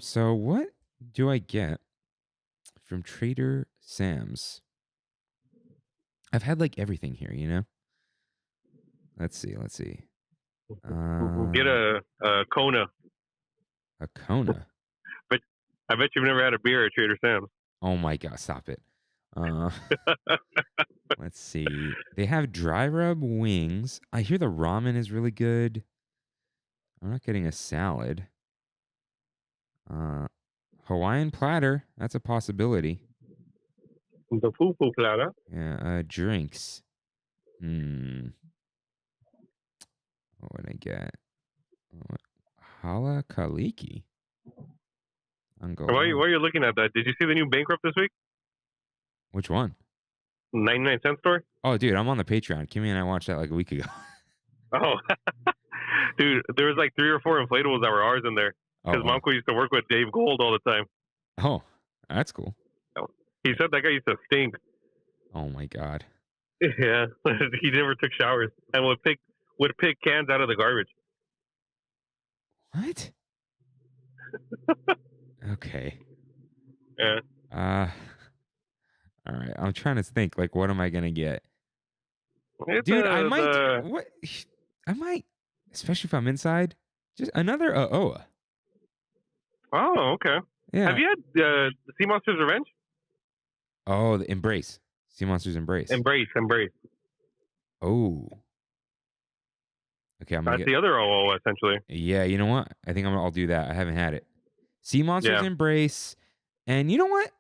So what do I get from Trader Sam's? I've had like everything here, Let's see. Get a Kona. A Kona? But I bet you've never had a beer at Trader Sam's. Oh my God, stop it. Let's see. They have dry rub wings. I hear the ramen is really good. I'm not getting a salad. Hawaiian platter. That's a possibility. The fufu platter. Yeah. Drinks. What would I get? Hala Kaliki. Why are you looking at that? Did you see the new Bankrupt this week? Which one? 99-cent store? Oh, dude, I'm on the Patreon. Kimmy and I watched that like a week ago. Oh. Dude, there was like 3 or 4 inflatables that were ours in there. Because Momko used to work with Dave Gold all the time. Oh, that's cool. He said that guy used to stink. Oh, my God. Yeah. He never took showers and would pick cans out of the garbage. What? Okay. Yeah. All right. I'm trying to think. Like, what am I gonna get? Dude, I might, especially if I'm inside, just another Oa. Oh, okay. Yeah. Have you had Sea Monsters Revenge? Oh, the Embrace. Sea Monsters Embrace. Embrace. Oh. Okay, That's the other OO, essentially. Yeah, you know what? I think I'll do that. I haven't had it. Sea Monsters Embrace. And you know what?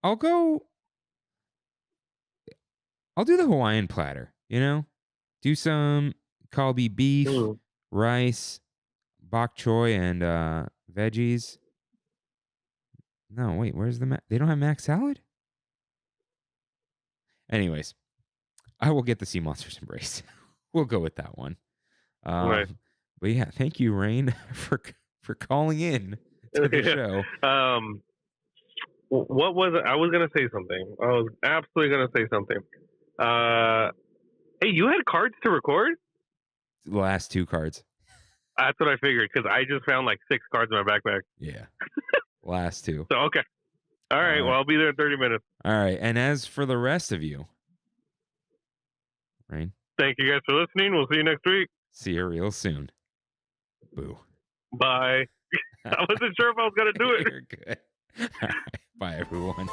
I'll do the Hawaiian platter, Do some kalbi beef, rice, bok choy, and veggies. No, wait, where's they don't have mac salad? Anyways, I will get the Sea Monsters Embrace. We'll go with that one. Right. But yeah, thank you, Rain, for calling in to the show. What was it? I was gonna say something. I was absolutely gonna say something. Hey, you had cards to record? The last 2 cards. That's what I figured because I just found like 6 cards in my backpack. Yeah, last 2. So okay, all right. Well, I'll be there in 30 minutes. All right, and as for the rest of you, Rain. Thank you guys for listening. We'll see you next week. See you real soon. Boo. Bye. I wasn't sure if I was going to do it. You're good. All right. Bye, everyone.